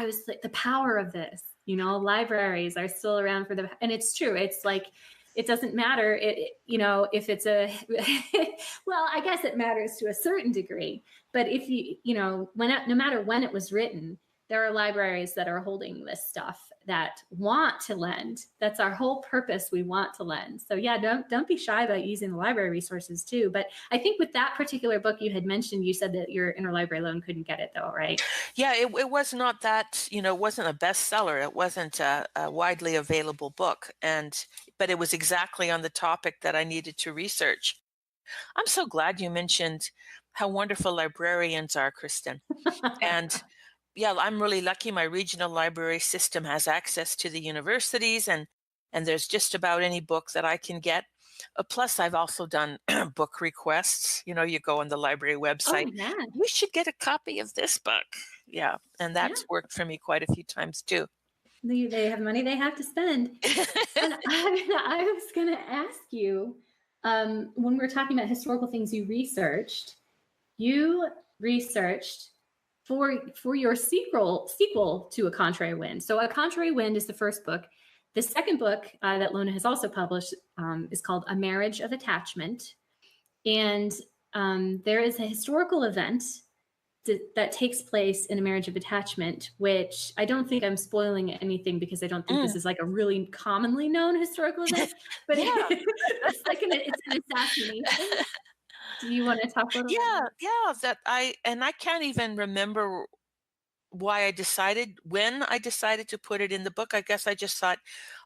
was like, the power of this, libraries are still around and it's true. It's like, it doesn't matter, if it's well, I guess it matters to a certain degree, but if no matter when it was written, there are libraries that are holding this stuff that want to lend. That's our whole purpose. We want to lend. So yeah, don't be shy about using the library resources too. But I think with that particular book you had mentioned, you said that your interlibrary loan couldn't get it though, right? Yeah, it was not that, it wasn't a bestseller. It wasn't a widely available book. But it was exactly on the topic that I needed to research. I'm so glad you mentioned how wonderful librarians are, Kristin. And yeah, I'm really lucky. My regional library system has access to the universities, and there's just about any book that I can get. Plus, I've also done book requests. You go on the library website. Oh, yeah. You should get a copy of this book. Yeah, and that's worked for me quite a few times too. They have money they have to spend. And I was going to ask you, when we're talking about historical things you researched for your sequel to A Contrary Wind. So A Contrary Wind is the first book. The second book that Lona has also published is called A Marriage of Attachment. And there is a historical event that takes place in A Marriage of Attachment, which I don't think I'm spoiling anything because I don't think this is like a really commonly known historical event, but it's like it's an assassination. Do you want to talk a little bit? Yeah, I can't even remember when I decided to put it in the book. I guess I just thought,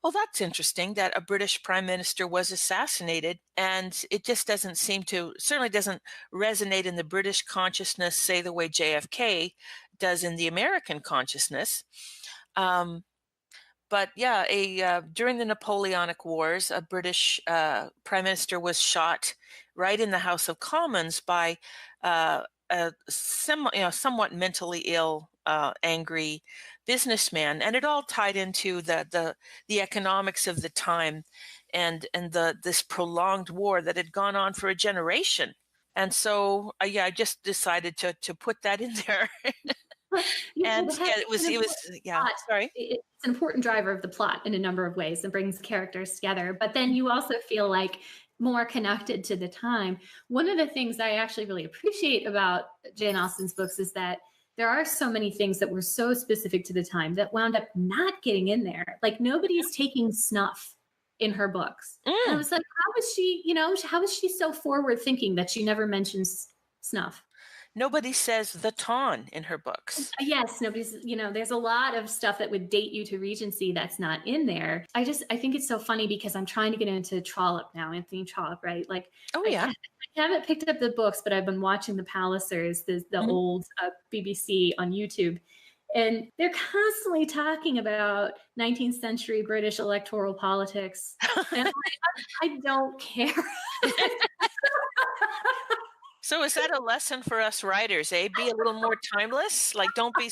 oh, that's interesting that a British prime minister was assassinated. And it just certainly doesn't resonate in the British consciousness, say the way JFK does in the American consciousness. But yeah, during the Napoleonic Wars, a British prime minister was shot right in the House of Commons by a somewhat mentally ill, angry businessman, and it all tied into the economics of the time, and this prolonged war that had gone on for a generation. And so, I just decided to put that in there. Yeah, And well, yeah, it's an important yeah, plot. sorry. It's an important driver of the plot in a number of ways and brings characters together. But then you also feel like more connected to the time. One of the things I actually really appreciate about Jane Austen's books is that there are so many things that were so specific to the time that wound up not getting in there. Like nobody's taking snuff in her books. And I Mm. was like, how is she, how is she so forward thinking that she never mentions snuff? Nobody says the ton in her books. Yes, nobody's, there's a lot of stuff that would date you to Regency that's not in there. I think it's so funny because I'm trying to get into Trollope now, Anthony Trollope, right? Like Oh, I, yeah. ha- I haven't picked up the books, but I've been watching the Pallisers, the Mhm. old BBC on YouTube. And they're constantly talking about 19th century British electoral politics. And I don't care. So is that a lesson for us writers, eh? Be a little more timeless? Like, don't put in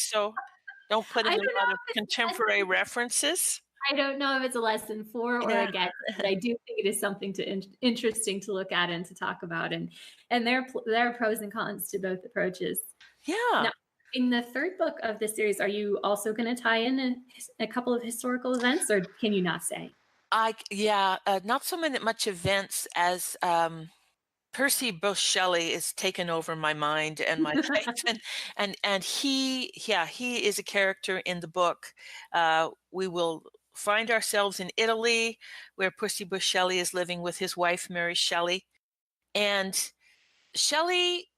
I a don't know lot of if it's a contemporary lesson. references? I don't know if it's a lesson for or Yeah. against, but I do think it is something interesting to look at and to talk about, and there are pros and cons to both approaches. Yeah. Now, in the third book of this series, are you also going to tie in a couple of historical events, or can you not say? Not so much events as Percy Bysshe Shelley is taken over my mind and my life, and he is a character in the book. We will find ourselves in Italy, where Percy Bysshe Shelley is living with his wife Mary Shelley, and Shelley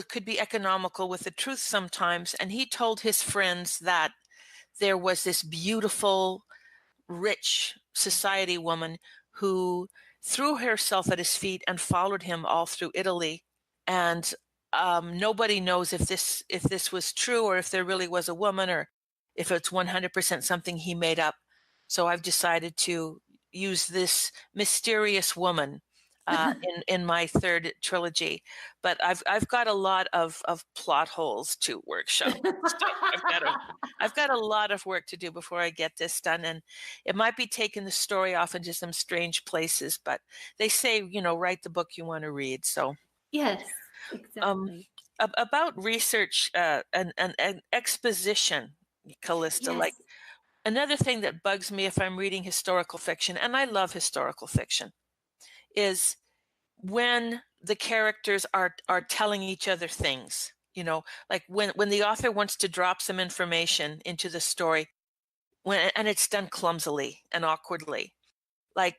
could be economical with the truth sometimes, and he told his friends that there was this beautiful, rich society woman who threw herself at his feet and followed him all through Italy. And nobody knows if this was true or if there really was a woman or if it's 100% something he made up. So I've decided to use this mysterious woman in my third trilogy, but I've got a lot of plot holes to workshop. So I've got a lot of work to do before I get this done, and it might be taking the story off into some strange places, but they say, write the book you want to read. So Yes, um, exactly. about research and exposition, Callista, Yes. like another thing that bugs me if I'm reading historical fiction, and I love historical fiction, is when the characters are telling each other things, like when the author wants to drop some information into the story and it's done clumsily and awkwardly. Like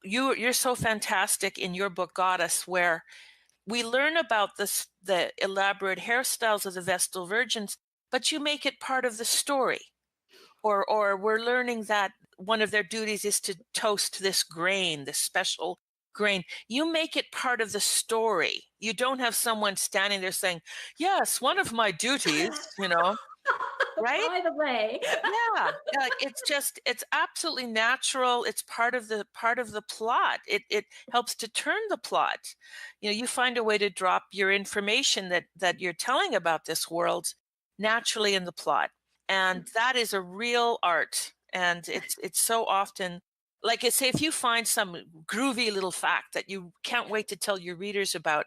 you're so fantastic in your book Goddess, where we learn about the elaborate hairstyles of the Vestal Virgins, but you make it part of the story. Or we're learning that one of their duties is to toast this grain, this special grain. You make it part of the story. You don't have someone standing there saying, yes, one of my duties, right? By the way. Yeah, like it's absolutely natural. It's part of the plot. It helps to turn the plot. You find a way to drop your information that you're telling about this world naturally in the plot. And that is a real art. And it's so often, like I say, if you find some groovy little fact that you can't wait to tell your readers about,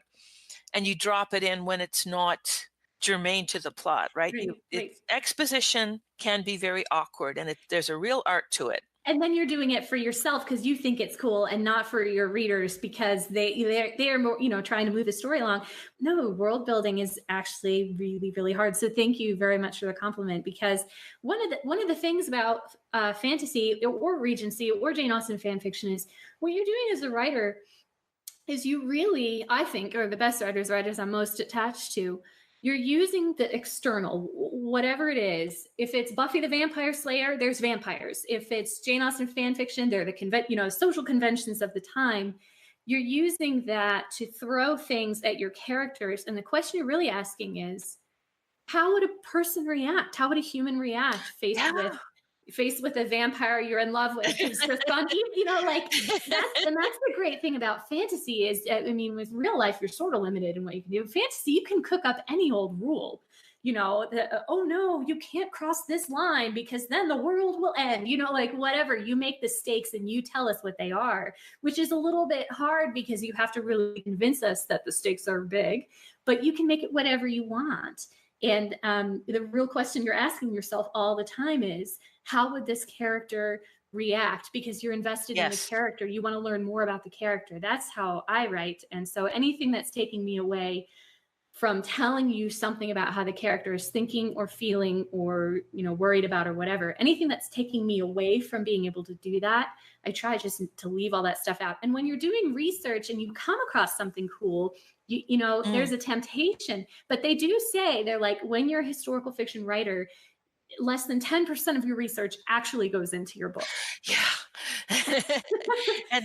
and you drop it in when it's not germane to the plot, right? Right. Exposition can be very awkward, and there's a real art to it. And then you're doing it for yourself because you think it's cool, and not for your readers because they are more, trying to move the story along. No, world building is actually really, really hard. So thank you very much for the compliment, because one of the things about fantasy or Regency or Jane Austen fan fiction is what you're doing as a writer is you really, I think, are the best writers I'm most attached to. You're using the external, whatever it is. If it's Buffy the Vampire Slayer, there's vampires. If it's Jane Austen fan fiction, they're the social conventions of the time. You're using that to throw things at your characters, and the question you're really asking is, how would a person react? How would a human react faced with a vampire you're in love with who's just on, like that's the great thing about fantasy is, I mean, with real life, you're sort of limited in what you can do. Fantasy, you can cook up any old rule, oh no, you can't cross this line because then the world will end, like whatever. You make the stakes and you tell us what they are, which is a little bit hard because you have to really convince us that the stakes are big, but you can make it whatever you want. And And the real question you're asking yourself all the time is, how would this character react? Because you're invested in the Yes. character. You want to learn more about the character. That's how I write. And so anything that's taking me away from telling you something about how the character is thinking or feeling or, worried about or whatever, anything that's taking me away from being able to do that, I try just to leave all that stuff out. And when you're doing research and you come across something cool, there's a temptation. But they do say, they're like, when you're a historical fiction writer, less than 10% of your research actually goes into your book. Yeah.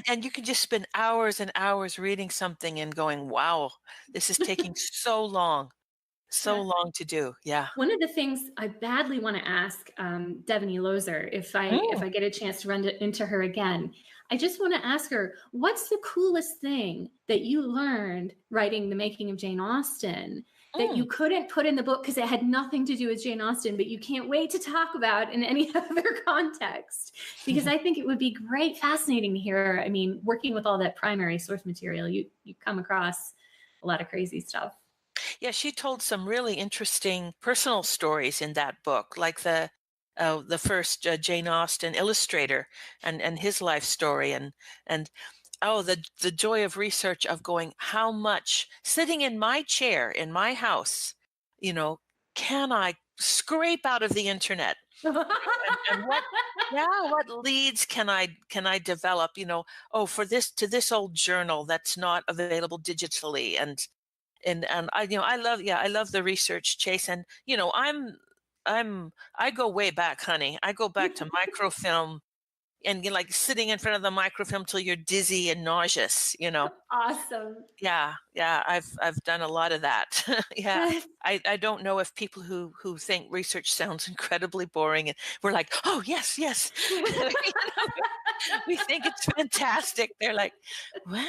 and you can just spend hours and hours reading something and going, wow, this is taking so long to do. Yeah. One of the things I badly want to ask Devaney Lozer, if I get a chance to run into her again, I just want to ask her, what's the coolest thing that you learned writing The Making of Jane Austen that you couldn't put in the book because it had nothing to do with Jane Austen, but you can't wait to talk about in any other context? Because I think it would be great, fascinating to hear. I mean, working with all that primary source material, you come across a lot of crazy stuff. Yeah, she told some really interesting personal stories in that book, like the first Jane Austen illustrator and his life story, and the joy of research of going, how much sitting in my chair in my house, can I scrape out of the internet, and what leads can I develop, for this old journal that's not available digitally, and I love the research, Chase, and I go way back, honey. I go back to microfilm, and you're like sitting in front of the microfilm till you're dizzy and nauseous. Awesome. Yeah, I've done a lot of that. Yeah, I don't know if people who think research sounds incredibly boring, and we're like, oh yes, yes, we think it's fantastic. They're like, what?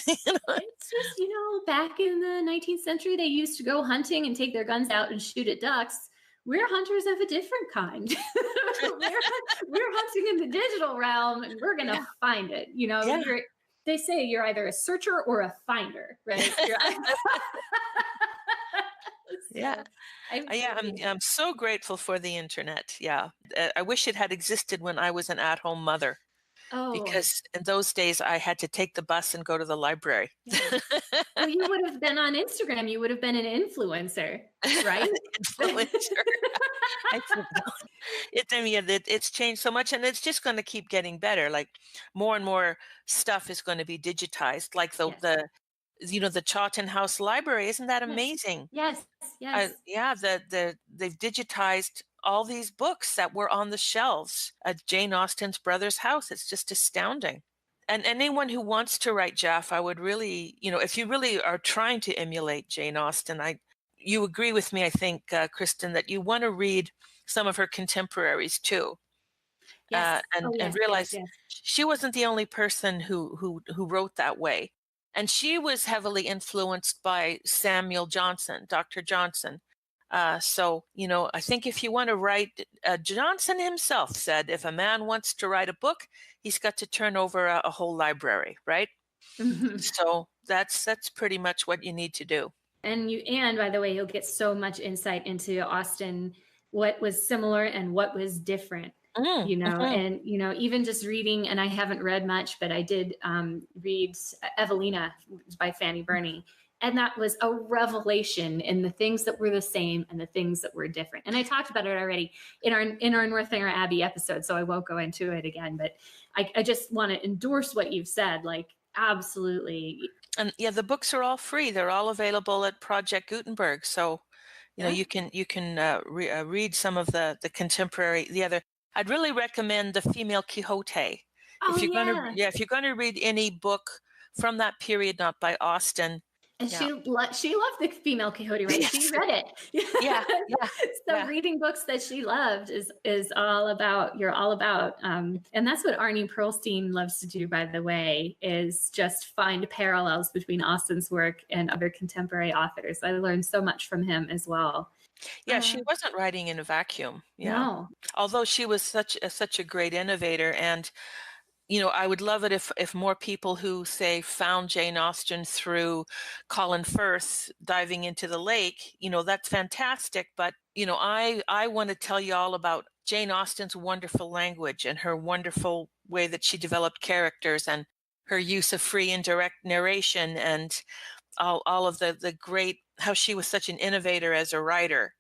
It's just, back in the 19th century, they used to go hunting and take their guns out and shoot at ducks. We're hunters of a different kind. we're hunting in the digital realm, and we're going to find it. Yeah. They say you're either a searcher or a finder, right? Yeah. I'm so grateful for the internet. Yeah. I wish it had existed when I was an at-home mother. Because in those days I had to take the bus and go to the library. Well, you would have been on Instagram. You would have been an influencer, right? Influencer. It's changed so much, and it's just going to keep getting better. Like more and more stuff is going to be digitized, like the Chawton House Library. Isn't that amazing? Yes. They've digitized all these books that were on the shelves at Jane Austen's brother's house. It's just astounding. And anyone who wants to write JAFF, I would really, if you really are trying to emulate Jane Austen, you agree with me, I think, Kristin, that you want to read some of her contemporaries too. Yes. And realize she wasn't the only person who wrote that way. And she was heavily influenced by Samuel Johnson, Dr. Johnson. So, I think if you want to write, Johnson himself said, if a man wants to write a book, he's got to turn over a whole library, right? Mm-hmm. So that's pretty much what you need to do. And by the way, you'll get so much insight into Austen, what was similar and what was different. And, even just reading, and I haven't read much, but I did read Evelina by Fanny Burney. And that was a revelation in the things that were the same and the things that were different. And I talked about it already in our Northanger Abbey episode, so I won't go into it again. But I just want to endorse what you've said, like, absolutely. And yeah, the books are all free. They're all available at Project Gutenberg. So, you can read some of the contemporary, the other. I'd really recommend The Female Quixote. If you're going to read any book from that period, not by Austen. And she loved The Female Quixote, right? Yes. She read it. Yeah. So reading books that she loved is all about, and that's what Arnie Perlstein loves to do, by the way, is just find parallels between Austen's work and other contemporary authors. I learned so much from him as well. Yeah, she wasn't writing in a vacuum. Yeah. No. Although she was such a great innovator, and I would love it if more people who say found Jane Austen through Colin Firth diving into the lake, that's fantastic. But, I want to tell you all about Jane Austen's wonderful language and her wonderful way that she developed characters and her use of free and direct narration and all of the great, how she was such an innovator as a writer.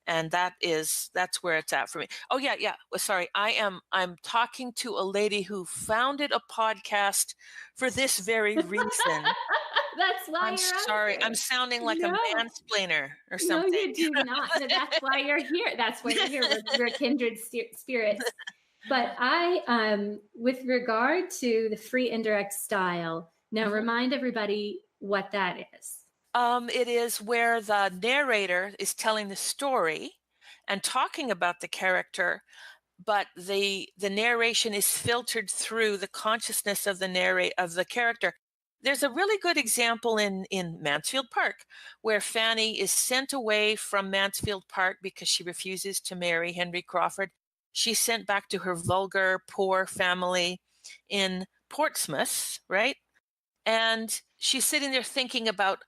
And that's where it's at for me. Oh yeah. Sorry. I'm talking to a lady who founded a podcast for this very reason. That's why I'm you're sorry. on I'm here. sounding like a No. mansplainer or No, something. you do not. That's why you're here. That's why you're here. We're kindred spirits. But with regard to the free indirect style, now remind everybody what that is. It is where the narrator is telling the story and talking about the character, but the narration is filtered through the consciousness of the character. There's a really good example in Mansfield Park, where Fanny is sent away from Mansfield Park because she refuses to marry Henry Crawford. She's sent back to her vulgar, poor family in Portsmouth, right? And she's sitting there thinking about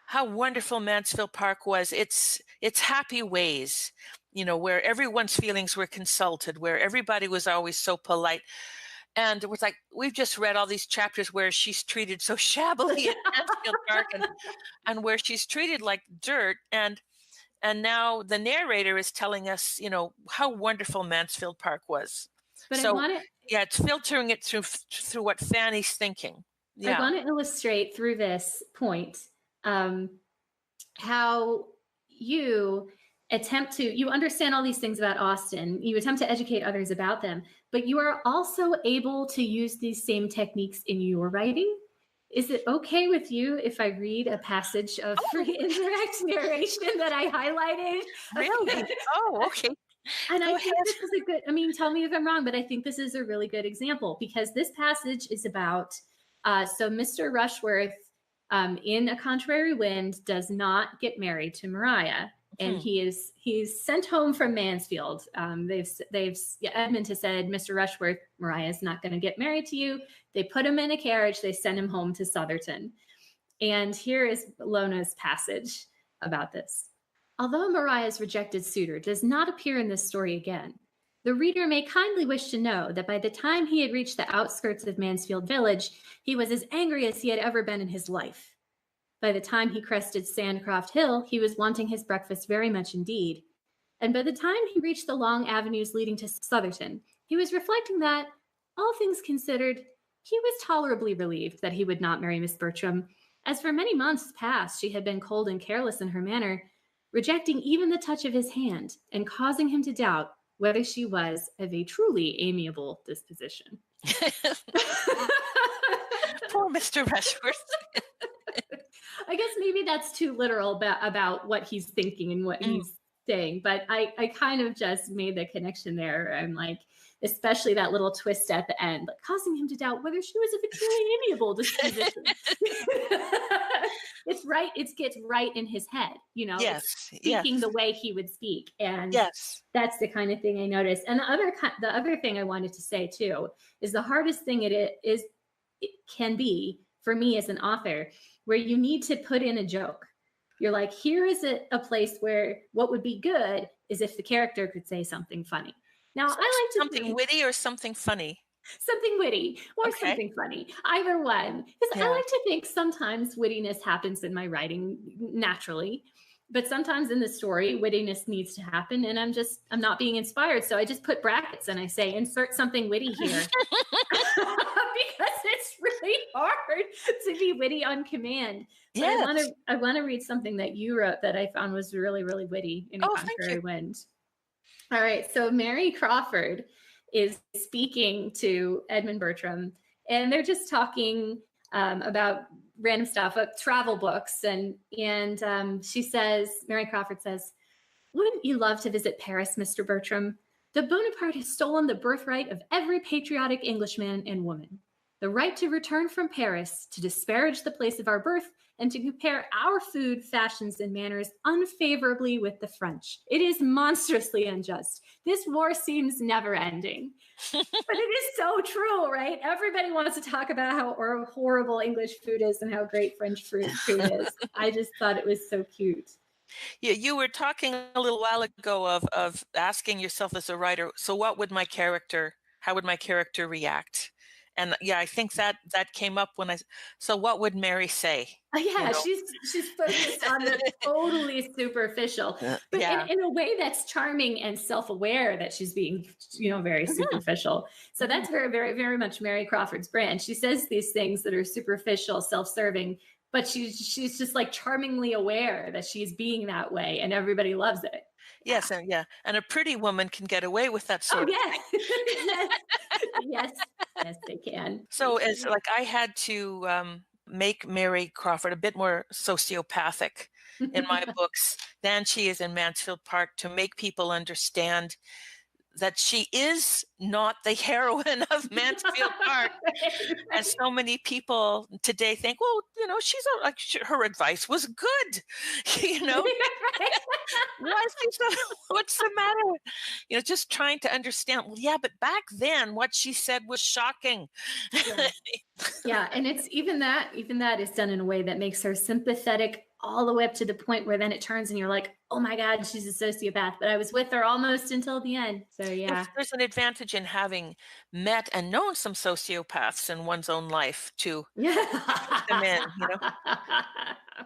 how wonderful Mansfield Park was. It's happy ways, where everyone's feelings were consulted, where everybody was always so polite. And it was like, we've just read all these chapters where she's treated so shabbily at Mansfield Park and where she's treated like dirt. And now the narrator is telling us, how wonderful Mansfield Park was. But so it's filtering it through what Fanny's thinking. Yeah. I want to illustrate through this point how you understand all these things about Austen, you attempt to educate others about them, but you are also able to use these same techniques in your writing. Is it okay with you if I read a passage of free indirect narration that I highlighted? Really? Oh, okay. And I think this is tell me if I'm wrong, but I think this is a really good example because this passage is about, so Mr. Rushworth in A Contrary Wind does not get married to Maria. And he's sent home from Mansfield. Edmund has said, Mr. Rushworth, Maria's not going to get married to you. They put him in a carriage. They send him home to Sotherton. And here is Lona's passage about this. Although Maria's rejected suitor does not appear in this story again, the reader may kindly wish to know that by the time he had reached the outskirts of Mansfield village, he was as angry as he had ever been in his life. By the time he crested Sandcroft Hill, he was wanting his breakfast very much indeed. And by the time he reached the long avenues leading to Sotherton, he was reflecting that, all things considered, he was tolerably relieved that he would not marry Miss Bertram, as for many months past she had been cold and careless in her manner, rejecting even the touch of his hand and causing him to doubt whether she was of a truly amiable disposition. Poor Mr. Rushworth. I guess maybe that's too literal about what he's thinking and what he's saying, but I kind of just made the connection there. I'm like, especially that little twist at the end, like causing him to doubt whether she was of a truly amiable disposition. It's right. It gets right in his head, Yes, speaking the way he would speak. And that's the kind of thing I noticed. And the other thing I wanted to say too, is the hardest thing it can be for me as an author, where you need to put in a joke. You're like, here is a place where what would be good is if the character could say something funny. Now, I like to something witty or something funny. Something witty or something funny, either one. Because I like to think sometimes wittiness happens in my writing naturally, but sometimes in the story, wittiness needs to happen, and I'm not being inspired. So I just put brackets and I say, insert something witty here. Because it's really hard to be witty on command. But I want to read something that you wrote that I found was really, really witty in A Contrary Wind. All right. So Mary Crawford is speaking to Edmund Bertram, and they're just talking about random stuff, travel books. And she says, Mary Crawford says, wouldn't you love to visit Paris, Mr. Bertram? The Bonaparte has stolen the birthright of every patriotic Englishman and woman. the right to return from Paris, to disparage the place of our birth, and to compare our food, fashions, and manners unfavorably with the French. It is monstrously unjust. This war seems never ending. But it is so true, right? Everybody wants to talk about how horrible English food is and how great French food is. I just thought it was so cute. Yeah, you were talking a little while ago of asking yourself as a writer, so how would my character react? And yeah, I think that came up so what would Mary say? Yeah, she's focused on the totally superficial, but Yeah. in a way that's charming and self-aware that she's being, very superficial. So that's very, very, very much Mary Crawford's brand. She says these things that are superficial, self-serving, but she's just like charmingly aware that she's being that way, and everybody loves it. Yes, and a pretty woman can get away with that sort of yes. thing. yes, yes, they can. So as like I had to make Mary Crawford a bit more sociopathic in my books than she is in Mansfield Park, to make people understand that she is not the heroine of Mansfield Park, as so many people today think. Well, she's her advice was good, what's the matter? Just trying to understand. Well, yeah, but back then, what she said was shocking. Yeah, and it's even that is done in a way that makes her sympathetic all the way up to the point where then it turns and you're like, oh my God, she's a sociopath. But I was with her almost until the end. So yeah. There's an advantage in having met and known some sociopaths in one's own life to put them in,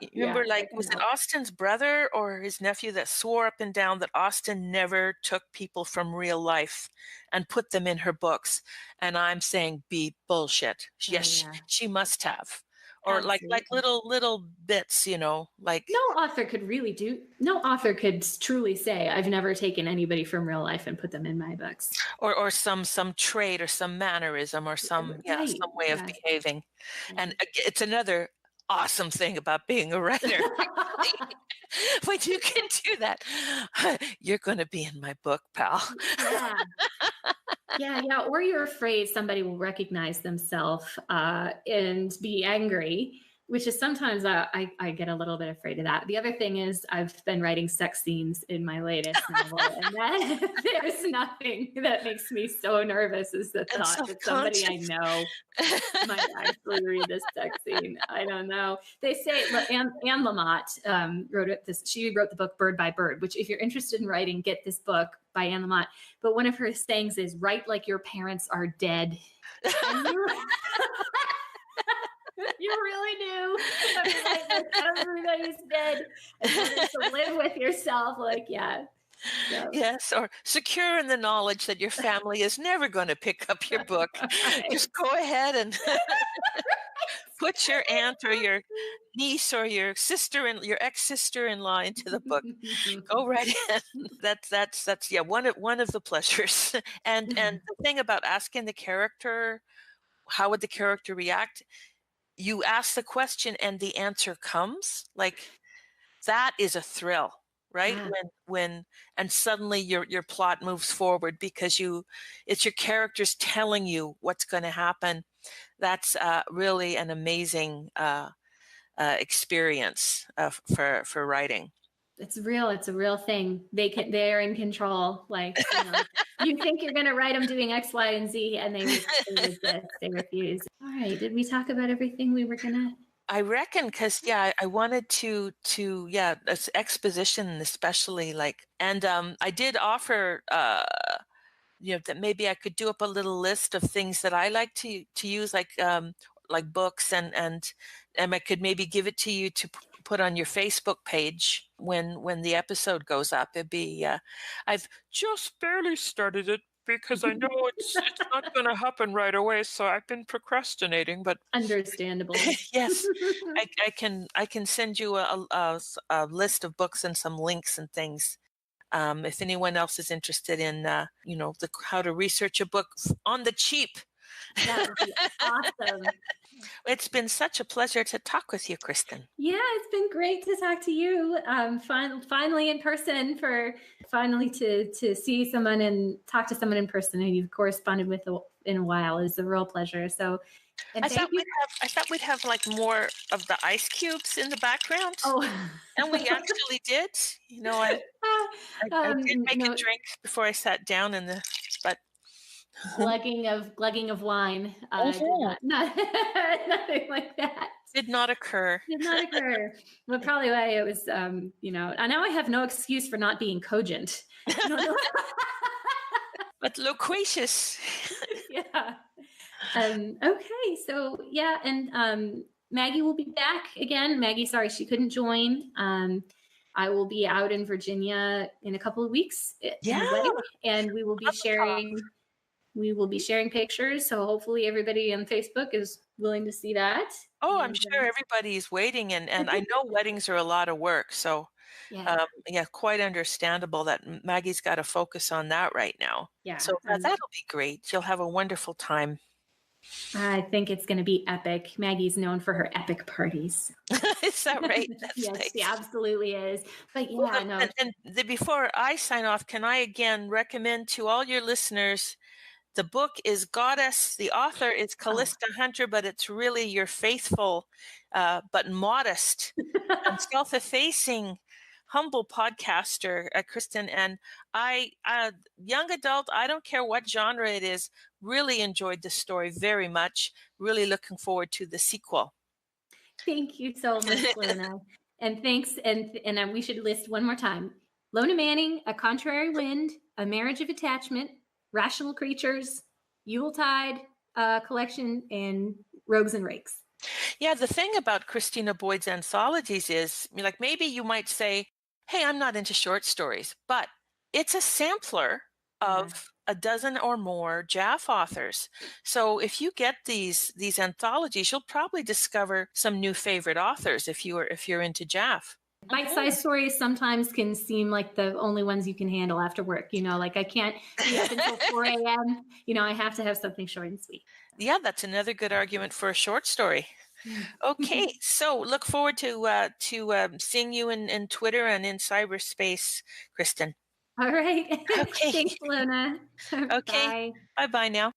You remember, was it Austen's brother or his nephew that swore up and down that Austen never took people from real life and put them in her books? And I'm saying, be bullshit. Yes, she must have. Or Absolutely. like little bits, no author could truly say, I've never taken anybody from real life and put them in my books. Or some trait or some mannerism or some way of behaving. And it's another awesome thing about being a writer. When you can do that, you're going to be in my book, pal. Yeah. Or you're afraid somebody will recognize themselves and be angry, which is sometimes I get a little bit afraid of that. The other thing is I've been writing sex scenes in my latest novel, and there's nothing that makes me so nervous as the thought that somebody I know might actually read this sex scene. I don't know. They say Anne Lamott wrote it. She wrote the book Bird by Bird, which if you're interested in writing, get this book by Anne Lamott. But one of her sayings is, write like your parents are dead. You really do. Everybody's dead. And to live with yourself, Yes, or secure in the knowledge that your family is never going to pick up your book. Just go ahead and put your aunt or your niece or your ex-sister-in-law into the book. Go right in. That's one of the pleasures. And the thing about asking the character, how would the character react? You ask the question and the answer comes. That is a thrill, right? When and suddenly your plot moves forward because it's your characters telling you what's going to happen. That's really an amazing experience for writing. It's real. It's a real thing. They're in control. You think you're going to write them doing X, Y, and Z, and they resist. They refuse. All right. Did we talk about everything we were going to? I reckon because I wanted to this exposition especially and I did offer that maybe I could do up a little list of things that I like to use like books and I could maybe give it to you to put on your Facebook page when the episode goes up. It'd be I've just barely started it because I know it's not going to happen right away, so I've been procrastinating. But understandable. Yes, I can send you a list of books and some links and things. If anyone else is interested in how to research a book on the cheap. That would be awesome. It's been such a pleasure to talk with you, Kristin. Yeah, it's been great to talk to you. Finally in person, finally to see someone and talk to someone in person who you've corresponded with in a while is a real pleasure. So And thank you. I thought we'd have like more of the ice cubes in the background, Oh, and we actually did. You know, I did make a no, drink before I sat down in the, but glugging of wine did Mhm. not nothing like that. Did not occur. Did not occur. Well, probably why it was, and now I have no excuse for not being cogent. No, no. But loquacious. Yeah. Okay. So yeah, and Maggie will be back again. Maggie, sorry she couldn't join. I will be out in Virginia in a couple of weeks Yeah, away, and we will be love to talk. sharing pictures. So hopefully everybody on Facebook is willing to see that. Oh, I'm And sure everybody's waiting, and I know weddings are a lot of work, so yeah, yeah, quite understandable that Maggie's got to focus on that right now. yeah. So that'll be great. You'll have a wonderful time. I think it's going to be epic. Maggie's known for her epic parties. Is that right? That's Yes, she nice. absolutely is. But Well, yeah, no. before I sign off, can I again recommend to all your listeners the book is Goddess. The author is Oh. Callista Hunter, but it's really your faithful, but modest and self-effacing, humble podcaster, Kristin. And I, young adult, I don't care what genre it is, really enjoyed the story very much. Really looking forward to the sequel. Thank you so much, Lona. And thanks. And we should list one more time. Lona Manning, A Contrary Wind, A Marriage of Attachment, Rational Creatures, Yuletide Collection, and Rogues and Rakes. Yeah, the thing about Christina Boyd's anthologies is, like, maybe you might say, hey, I'm not into short stories, but it's a sampler Yeah. of a dozen or more JAFF authors. So if you get these anthologies, you'll probably discover some new favorite authors if you're into JAFF. Bite-sized stories sometimes can seem like the only ones you can handle after work. Like I can't be up until 4 a.m. I have to have something short and sweet. Yeah, that's another good argument for a short story. Okay, so look forward to seeing you in Twitter and in cyberspace, Kristin. All right. Okay. Thanks, Lona. Okay. Bye. Bye-bye now.